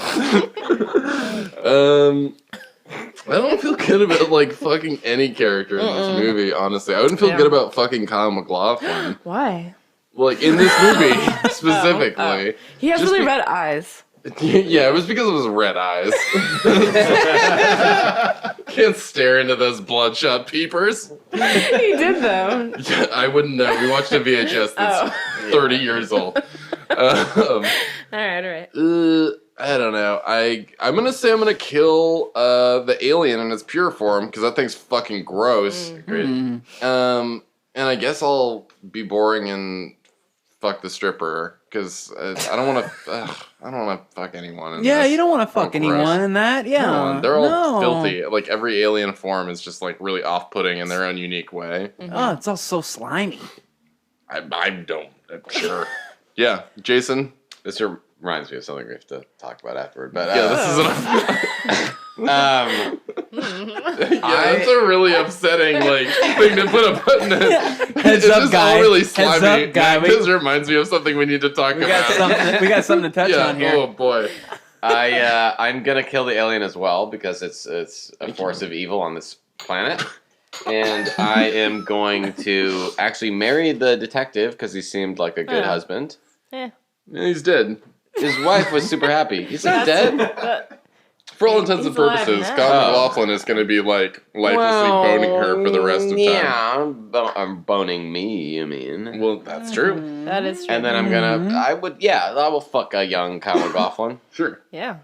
I don't feel good about like fucking any character in this movie, honestly. I wouldn't feel Yeah. good about fucking Kyle MacLachlan. Why? Like in this movie specifically. Oh. He has Just really be- red eyes. Yeah, it was because of his red eyes. Can't stare into those bloodshot peepers. He did though. I wouldn't know. We watched a VHS that's 30 years old. All right. I don't know. I'm gonna say I'm gonna kill the alien in its pure form because that thing's fucking gross. Great. And I guess I'll be boring and fuck the stripper because I don't want to. I don't want to fuck anyone. In Yeah, this. you don't want to fuck gross. anyone in that. Yeah, No, they're all No. filthy. Like every alien form is just like really off-putting in their own unique way. Oh, it's all so slimy. I don't. Sure. Yeah, Jason. This reminds me of something we have to talk about afterward. But Yeah, this is an. um, That's a really upsetting like thing to put a button in. Heads It's up, just guy. all really Heads slimy. up, guy. This reminds me of something we need to talk We about. got something to touch yeah. on here. Oh boy. I'm gonna kill the alien as well because it's a force of evil on this planet, and I am going to actually marry the detective because he seemed like a good husband. Eh. He's dead. His wife was super happy. He's not dead. For all intents and He's alive purposes, now. Scott McLaughlin is going to be like lifelessly boning her for the rest of time. Yeah, I'm boning me. You mean? Well, that's true. That is true. And then I'm gonna. I will fuck a young Kyle McLaughlin Sure. Yeah.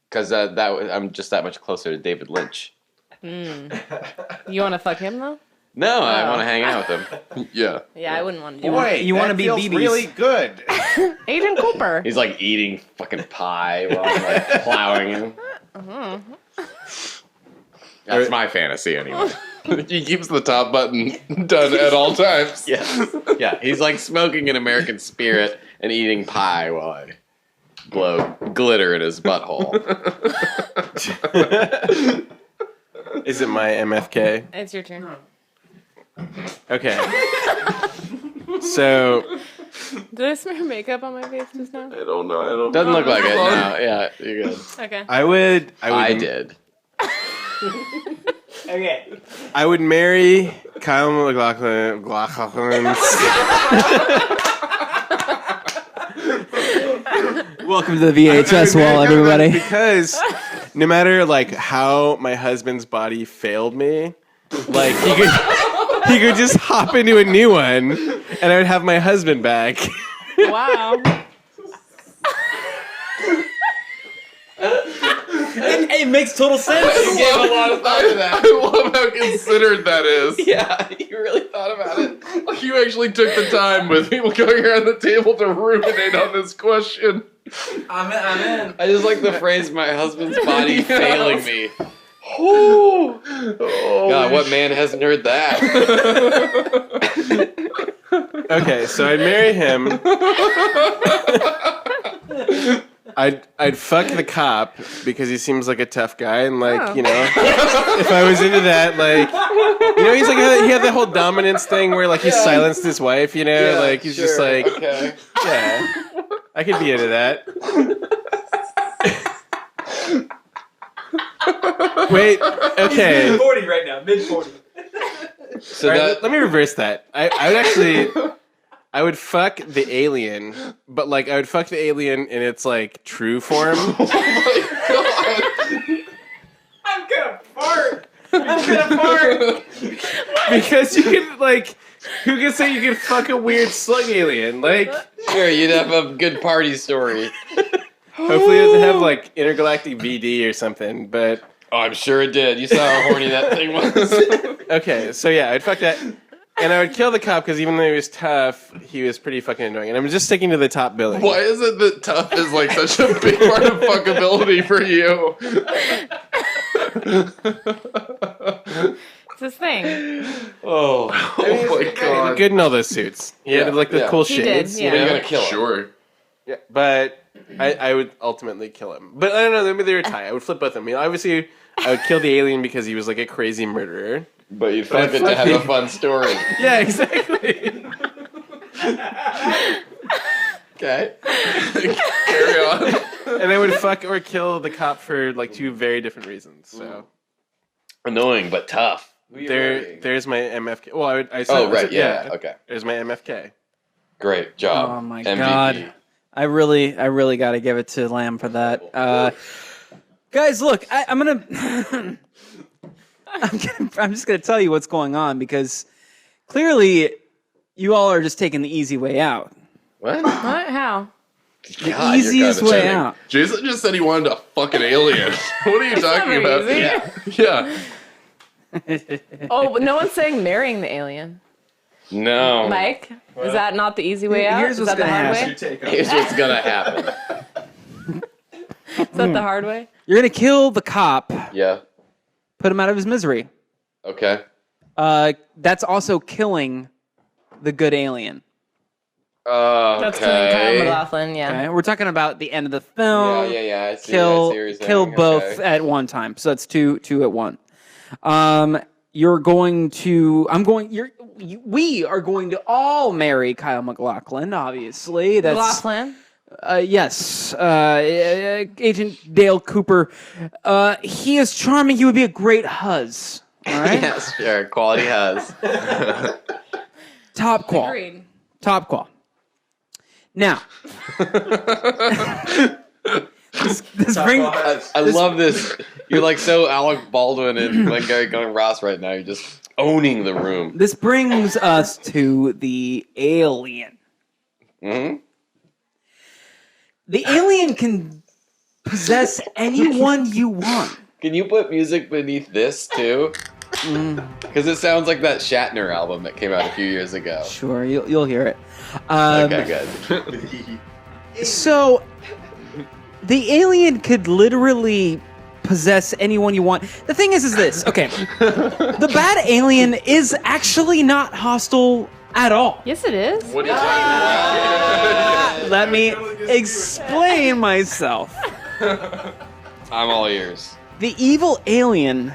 because I'm just that much closer to David Lynch. You want to fuck him though? No, I want to hang out with him. Yeah. Yeah, I wouldn't want to do Boy. that. You wanna that be feels BBs. really good. Agent Cooper. He's like eating fucking pie while I'm like plowing him. That's my fantasy anyway. He keeps the top button done at all times. Yes. Yeah, he's like smoking an American Spirit and eating pie while I blow glitter in his butthole. Is it my MFK? It's your turn. Okay. So Did I smear makeup on my face just now? I don't know. Doesn't look like it. No, yeah, you're good. Okay. I did. Okay. I would marry Kyle McLaughlin. Welcome to the VHS Wall, everybody. Because no matter like how my husband's body failed me, like he could just hop into a new one, and I would have my husband back. Wow. It makes total sense. You gave a lot of thought to that. I love how considered that is. Yeah, you really thought about it. Like you actually took the time with people going around the table to ruminate on this question. I'm in. I just like the phrase "my husband's body Yeah. failing me." Oh, God, what man hasn't heard that? Okay, so I'd marry him. I'd fuck the cop because he seems like a tough guy, and like you know, if I was into that, like you know, he's like he had that whole dominance thing where like he silenced his wife, you know, like he's just like okay. yeah, I could be into that. Wait, okay. 40 right now, mid 40. So All right, that let me reverse that. I would actually, I would fuck the alien, but like I would fuck the alien in its like true form. I'm gonna fart. I'm gonna fart. Because you can like, who can say you can fuck a weird slug alien? Like, sure, you'd have a good party story. hopefully it doesn't have like intergalactic VD or something. But Oh, I'm sure it did. You saw how horny that thing was. okay, so yeah, I'd fuck that, and I would kill the cop because even though he was tough, he was pretty fucking annoying. And I'm just sticking to the top billing. why is it that tough is like such a big part of fuckability for you? It's his thing. Oh my god. Good in all those suits. He had like the yeah. cool He did, shades. yeah. You know? You're gonna kill him. Sure. Yeah, but I would ultimately kill him. But I don't know, maybe they were tie. I would flip both of them. You know, obviously, I would kill the alien because he was like a crazy murderer. But you'd fuck it to have a fun story. Yeah, exactly. Okay. Carry on. And I would fuck or kill the cop for like two very different reasons. So Annoying, but tough. there's my MFK. Well, Oh, right. Yeah. Okay. There's my MFK. Great job. Oh my MVP. god. I really got to give it to Lamb for that. Guys, look, I'm gonna, I'm just gonna tell you what's going on because clearly you all are just taking the easy way out. What? What? How? The God, you're easiest kinda way cheating. out. Jason just said he wanted a fucking alien. What are you talking not about? easy. Yeah. Oh, but no one's saying marrying the alien. No. Mike, is that not the easy way out? Here's Is what's that the gonna hard happen. way? Here's what's gonna happen. Is that the hard way? You're gonna kill the cop, Yeah. put him out of his misery. Okay. That's also killing the good alien. That's killing Kyle MacLachlan, yeah. Okay, we're talking about the end of the film. Yeah. I see, Kill, I see what you're kill saying. both Okay. at one time. So that's two at one. You're going to. We are going to all marry Kyle MacLachlan. Obviously, that's MacLachlan? yes. Agent Dale Cooper. He is charming. He would be a great huzz. All right. Yes, sure. Quality has. Top qual. Agreed. Top qual. Now, this brings. I love this. You're like so Alec Baldwin and Glengarry Glen Ross right now. You're just owning the room. This brings us to the alien. Hmm. The alien can possess anyone you want. Can you put music beneath this too? Because it sounds like that Shatner album that came out a few years ago. Sure, you'll hear it. Okay, good. So, the alien could literally possess anyone you want. The thing is this. Okay, the bad alien is actually not hostile at all. Yes, it is. What are you talking about? Let me explain myself. I'm all ears. The evil alien,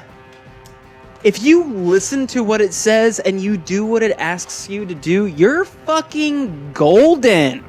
if you listen to what it says and you do what it asks you to do, you're fucking golden.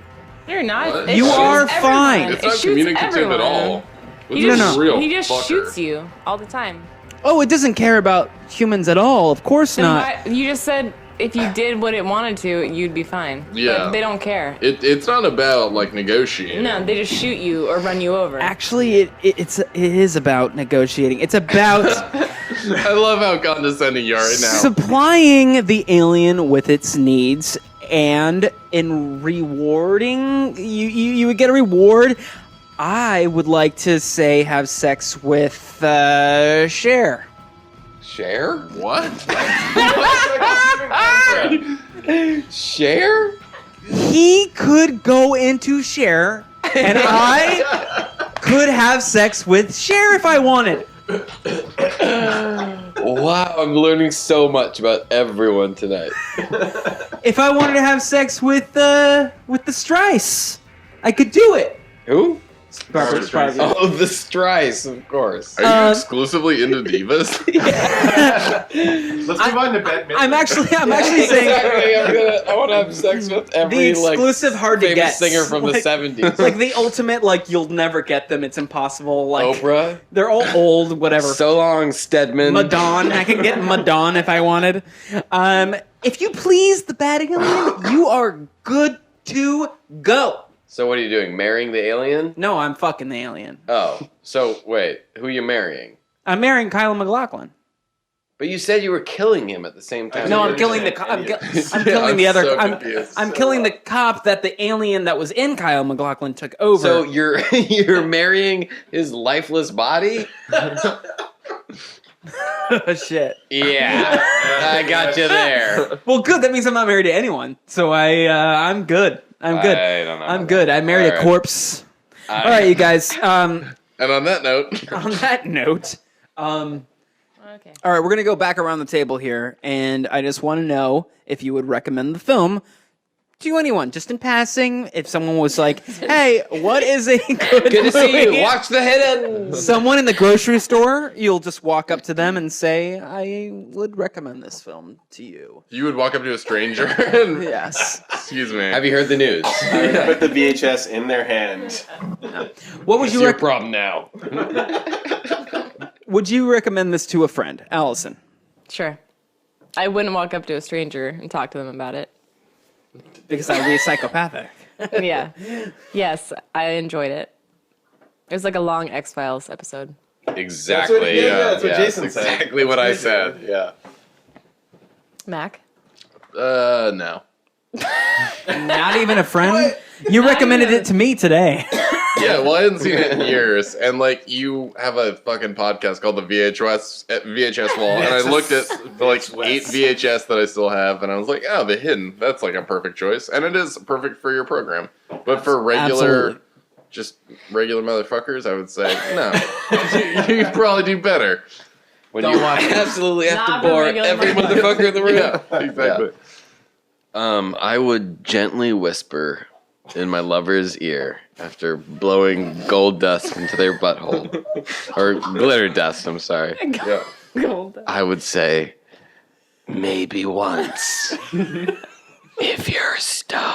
You're not. What? It You shoots are everyone. fine. It's It not shoots communicative everyone. at all. He This is just, a real he just fucker. shoots you all the time. Oh, it doesn't care about humans at all. Of course Then not. why, you just said if you did what it wanted to, you'd be fine. Yeah. But they don't care. It's not about like negotiating. No, they just shoot you or run you over. Actually, it is about negotiating. It's about I love how condescending you are right now. supplying the alien with its needs, and in rewarding, you would get a reward. I would like to say have sex with Cher. Share? What? Share? He could go into Cher, and I could have sex with Cher if I wanted. Wow, I'm learning so much about everyone tonight. If I wanted to have sex with the Strice, I could do it. Who? Barbara Streisand. Oh, the Strice, of course. Are you exclusively into divas? Let's move on to Bette Midler. I'm actually saying Exactly. I want to have sex with every the exclusive hard to famous get singer from the 70s. like the ultimate, like you'll never get them. It's impossible. Like Oprah. they're all old. Whatever. So long, Stedman. Madonna. I could get Madonna if I wanted. If you please the bad alien, you are good to go. So what are you doing? Marrying the alien? No, I'm fucking the alien. Oh, so wait, who are you marrying? I'm marrying Kyle MacLachlan. But you said you were killing him at the same time. No, I'm you're killing the. saying I'm killing the other. so I'm confused. killing the cop that the alien that was in Kyle MacLachlan took over. So you're marrying his lifeless body? Shit. Yeah, I got you there. Well, good. That means I'm not married to anyone. So I'm good. I'm good. I don't know. I'm good. I married a Alright. corpse. All right, you guys. And on that note, On that note, Okay. all right, we're gonna go back around the table here, and I just want to know if you would recommend the film to anyone, just in passing. If someone was like, "Hey, what is a good Good to see movie?" you. Watch The Hidden. Someone in the grocery store, you'll just walk up to them and say, "I would recommend this film to you." you would walk up to a stranger and Yes. excuse me. Have you heard the news? Put the VHS in their hand. What would It's you your recommend? problem now. Would you recommend this to a friend, Allison? Sure. I wouldn't walk up to a stranger and talk to them about it. Because I would be psychopathic. Yeah. Yes, I enjoyed it. It was like a long X-Files episode. Exactly. That's what Jason said. Exactly what I said. Yeah. Mac? No. Not even a friend. You recommended it to me today. Yeah, well, I hadn't seen it in years, and like you have a fucking podcast called the VHS Wall, and I looked at the like 8 VHS that I still have, and I was like, oh, The Hidden, that's like a perfect choice, and it is perfect for your program. But for Absolutely. just regular motherfuckers, I would say no. You probably do better. When Don't you watch it. absolutely have Not to for bore regular every people. motherfucker in the room. Yeah, exactly. I would gently whisper in my lover's ear after blowing gold dust into their butthole. Or glitter dust, I'm sorry. Yeah. Gold. I would say, maybe once, if you're stoned.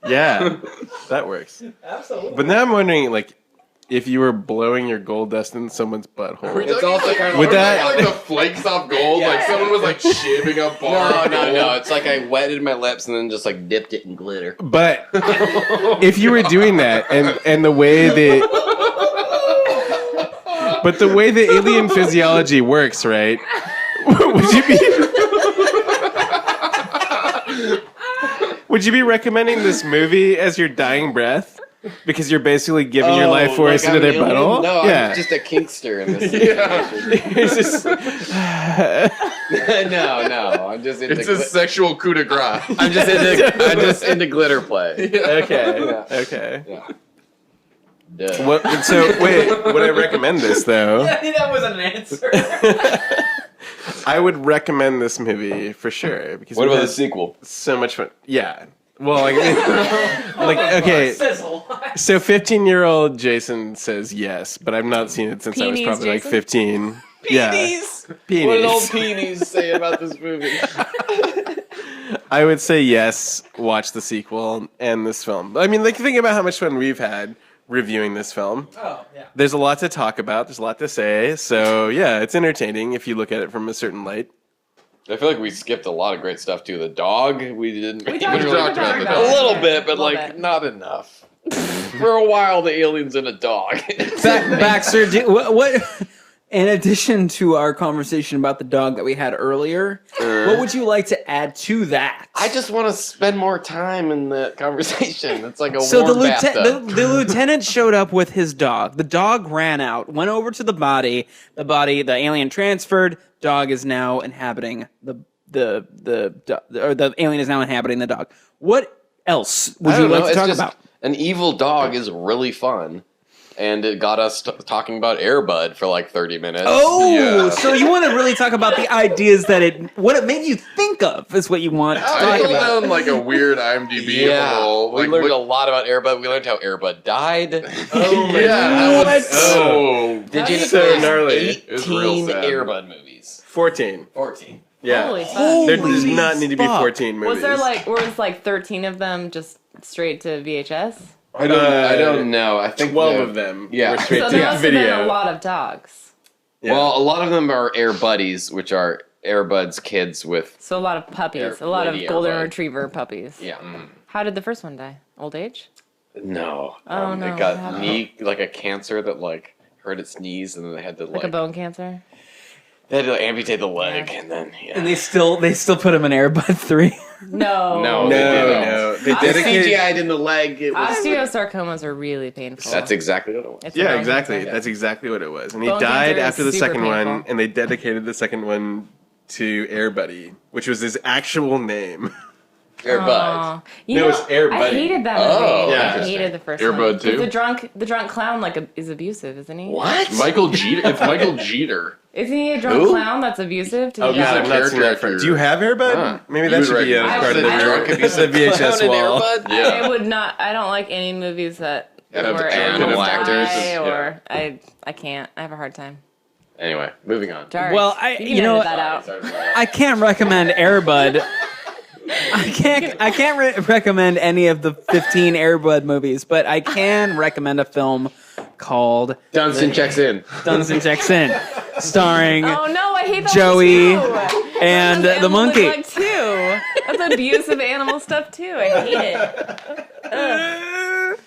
Yeah, that works. Absolutely. But now I'm wondering, like, if you were blowing your gold dust in someone's butthole. It's also kind of Would Are we that- talking like the flakes off gold? Like someone was like shaving a bar. No. It's like I wetted my lips and then just like dipped it in glitter. But if you were doing that, and the way that, but the way the alien physiology works, right? Would you be recommending this movie as your dying breath? Because you're basically giving your life force into their butthole? No, yeah. I'm just a kinkster in this Yeah. situation. It's just, no. I'm just into It's a sexual coup de grace. I'm just into glitter play. okay. Okay. Yeah. What, so, wait, would I recommend this, though? That wasn't an answer. I would recommend this movie for sure. Because What we've about the had sequel? so much fun. Yeah. Well, like okay. So 15-year-old Jason says yes, but I've not seen it since I was Peonies, probably like Jason? 15. Yeah. Peonies. Peonies. What did old peonies say about this movie? I would say yes, watch the sequel and this film. I mean, like, think about how much fun we've had reviewing this film. Oh, yeah. There's a lot to talk about. There's a lot to say. So, yeah, it's entertaining if you look at it from a certain light. I feel like we skipped a lot of great stuff too. The dog, we didn't. We We talked talked about the a dog. little bit, but Little like bit. not enough. For a while, the alien's in a dog. Baxter, what? In addition to our conversation about the dog that we had earlier, what would you like to add to that? I just want to spend more time in the conversation. It's like a So warm the bathtub. lieutenant showed up with his dog. The dog ran out, went over to the body. The alien transferred. Dog is now inhabiting the alien is now inhabiting the dog. What else would I you don't like know, to it's talk just- about? An evil dog is really fun, and it got us talking about Air Bud for like 30 minutes. Oh, Yeah. so you want to really talk about the ideas what it made you think of is what you want to I talk fell about. down like a weird IMDb yeah. hole. We Like, learned a look- lot about Air Bud. We learned how Air Bud died. Oh yeah, that was What? so. Did you know So there's gnarly. It was real 18 sad. Air Bud movies? 14. 14. Yeah. Holy fuck. There does Holy not need to be fuck. 14 movies. Was there like 13 of them just straight to VHS? I don't know. I think 12 the- of them Yeah. were straight So to there must have been video. a lot of dogs. Yeah. Well, a lot of them are Air Buddies, which are Air Bud's kids with. So a lot of puppies, Air- a lot of Lady golden Airbud. retriever puppies. Yeah. How did the first one die? Old age? No. Oh, no, It what got happened? like a cancer that like hurt its knees, and then they had to Like a bone cancer? they had to amputate the leg, Yeah. and then yeah. And they still put him in Airbud 3. No. No, no, they didn't. no. They I dedicated. CGI'd in the leg. It was. Osteosarcomas are really painful. That's exactly what it was. It's a Yeah, bone exactly. cancer. That's exactly what it was. And he Bone died cancer is after the super second one, painful. and they dedicated the second one to Air Buddy, which was his actual name. Air Bud. Aw. You No, know, it's Air I Buddy. hated that Oh, movie. yeah. I hated the first Air one. Bud too? The drunk clown is abusive, isn't he? What? Michael Jeter. It's Michael Jeter. Isn't he a drunk Who? clown that's abusive to Oh the god, a I've not seen that. character Do you have Air Bud? Huh. Maybe You that would should be a recognize part of it. the, I drunk the abusive VHS clown in Air wall. Bud? I Yeah. would not. I don't like any movies that Have where animal animals actors, die yeah. or I can't. I have a hard time. Anyway, moving on. Dark. Well, you can edit that out. I can't recommend Airbud. I can't recommend any of the 15 Airbud movies, but I can recommend a film called Dunstan checks in. Dunstan Checks In, starring Oh no, I hate that Joey one too. and That's the monkey. neglect, too. That's abusive animal stuff too. I hate it.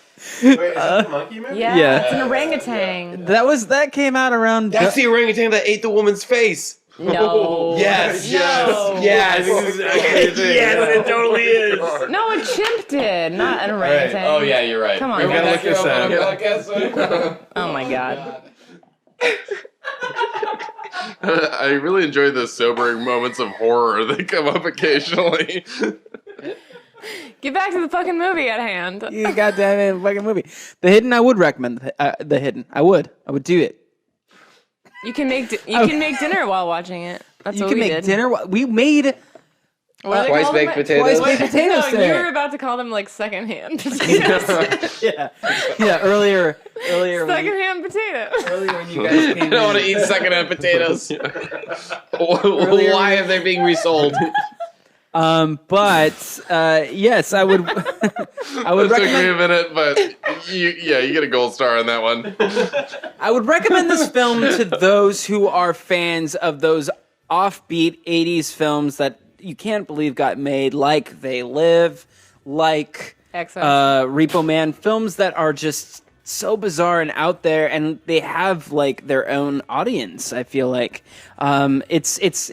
Wait, is that the monkey movie? Yeah, Yeah. it's an orangutan. That came out around. That's the orangutan that ate the woman's face. No. Yes. No. Yes. Yes, it totally is. No, a chimp did, not an orangutan. Oh yeah, you're right. Come on, We gotta guys. look this up. Oh my god. I really enjoy the sobering moments of horror that come up occasionally. Get back to the fucking movie at hand. You goddamn fucking movie. The Hidden, I would recommend The Hidden. I would do it. You can make dinner while watching it. That's You what can we make did. dinner. We made What do they Twice call baked them? potatoes. Twice baked potatoes No, today. you were about to call them like secondhand potatoes. yeah. Earlier when Secondhand potatoes. you guys I came don't want in. to eat secondhand potatoes. Why are they being resold? But yes, I would. I would It took me a recommend. minute, but you get a gold star on that one. I would recommend this film to those who are fans of those offbeat '80s films that you can't believe got made, like They Live, like Repo Man, films that are just so bizarre and out there, and they have like their own audience. I feel like it's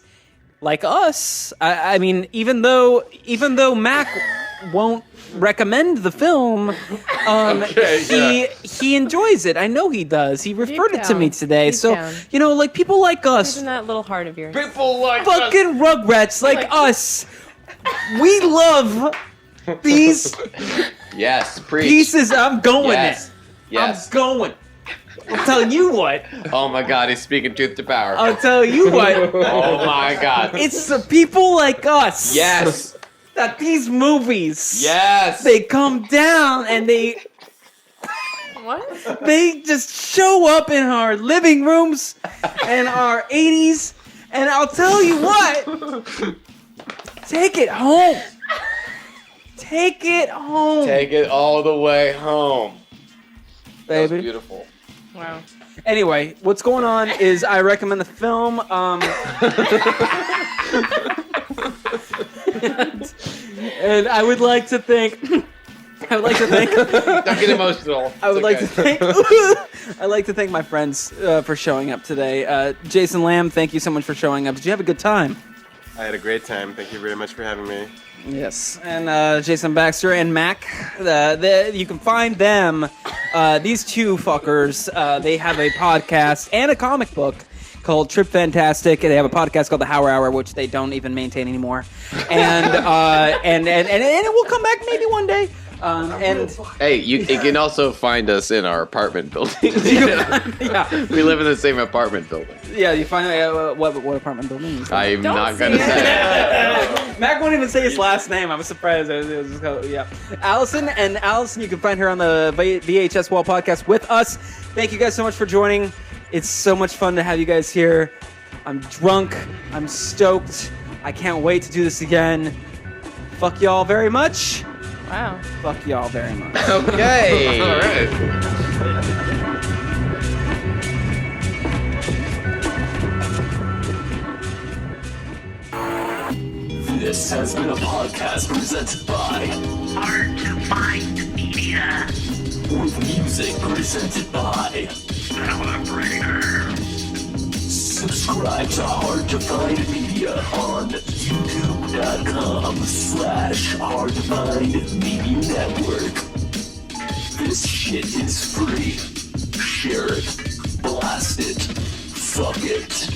like us. I mean, even though Mac won't recommend the film, he enjoys it. I know he does. He referred it to me today. Deep So down. like people like us, Isn't that little heart of yours? People like fucking Rugrats like us, we love these Yes, preach. pieces. I'm going Yes. it. Yes. I'm going. I'll tell you what. Oh my God, he's speaking truth to power. I'll tell you what. Oh my God. It's the people like us. Yes. That these movies. Yes. They come down and they What? just show up in our living rooms and our 80s. And I'll tell you what. Take it home. Take it home. Take it all the way home. That was baby. beautiful. Wow. Anyway, what's going on is I recommend the film. And I would like to thank. Don't get emotional. I would It's like to okay. thank. I'd like to thank my friends for showing up today. Jason Lamb, thank you so much for showing up. Did you have a good time? I had a great time. Thank you very much for having me. Yes. And Jason Baxter and Mac, you can find them. These two fuckers, they have a podcast and a comic book called Trip Fantastic. They have a podcast called The Hour Hour, which they don't even maintain anymore. And and it will come back maybe one day. And Hey, you can also find us in our apartment building. yeah, We live in the same apartment building. you find what apartment building? Is that? I'm Don't not say gonna it. say it. Mac won't even say his last name. I was surprised. It was just yeah. Allison, you can find her on the VHS Wall podcast with us. Thank you guys so much for joining. It's so much fun to have you guys here. I'm drunk. I'm stoked. I can't wait to do this again. Fuck y'all very much. Wow. Fuck y'all very much. Okay. All right. This has been a podcast presented by Hard to Find Media. with music presented by Celebrator. subscribe to Hard to Find Media on youtube.com/Hard to Find Media Network. This shit is free. Share it. Blast it. Fuck it.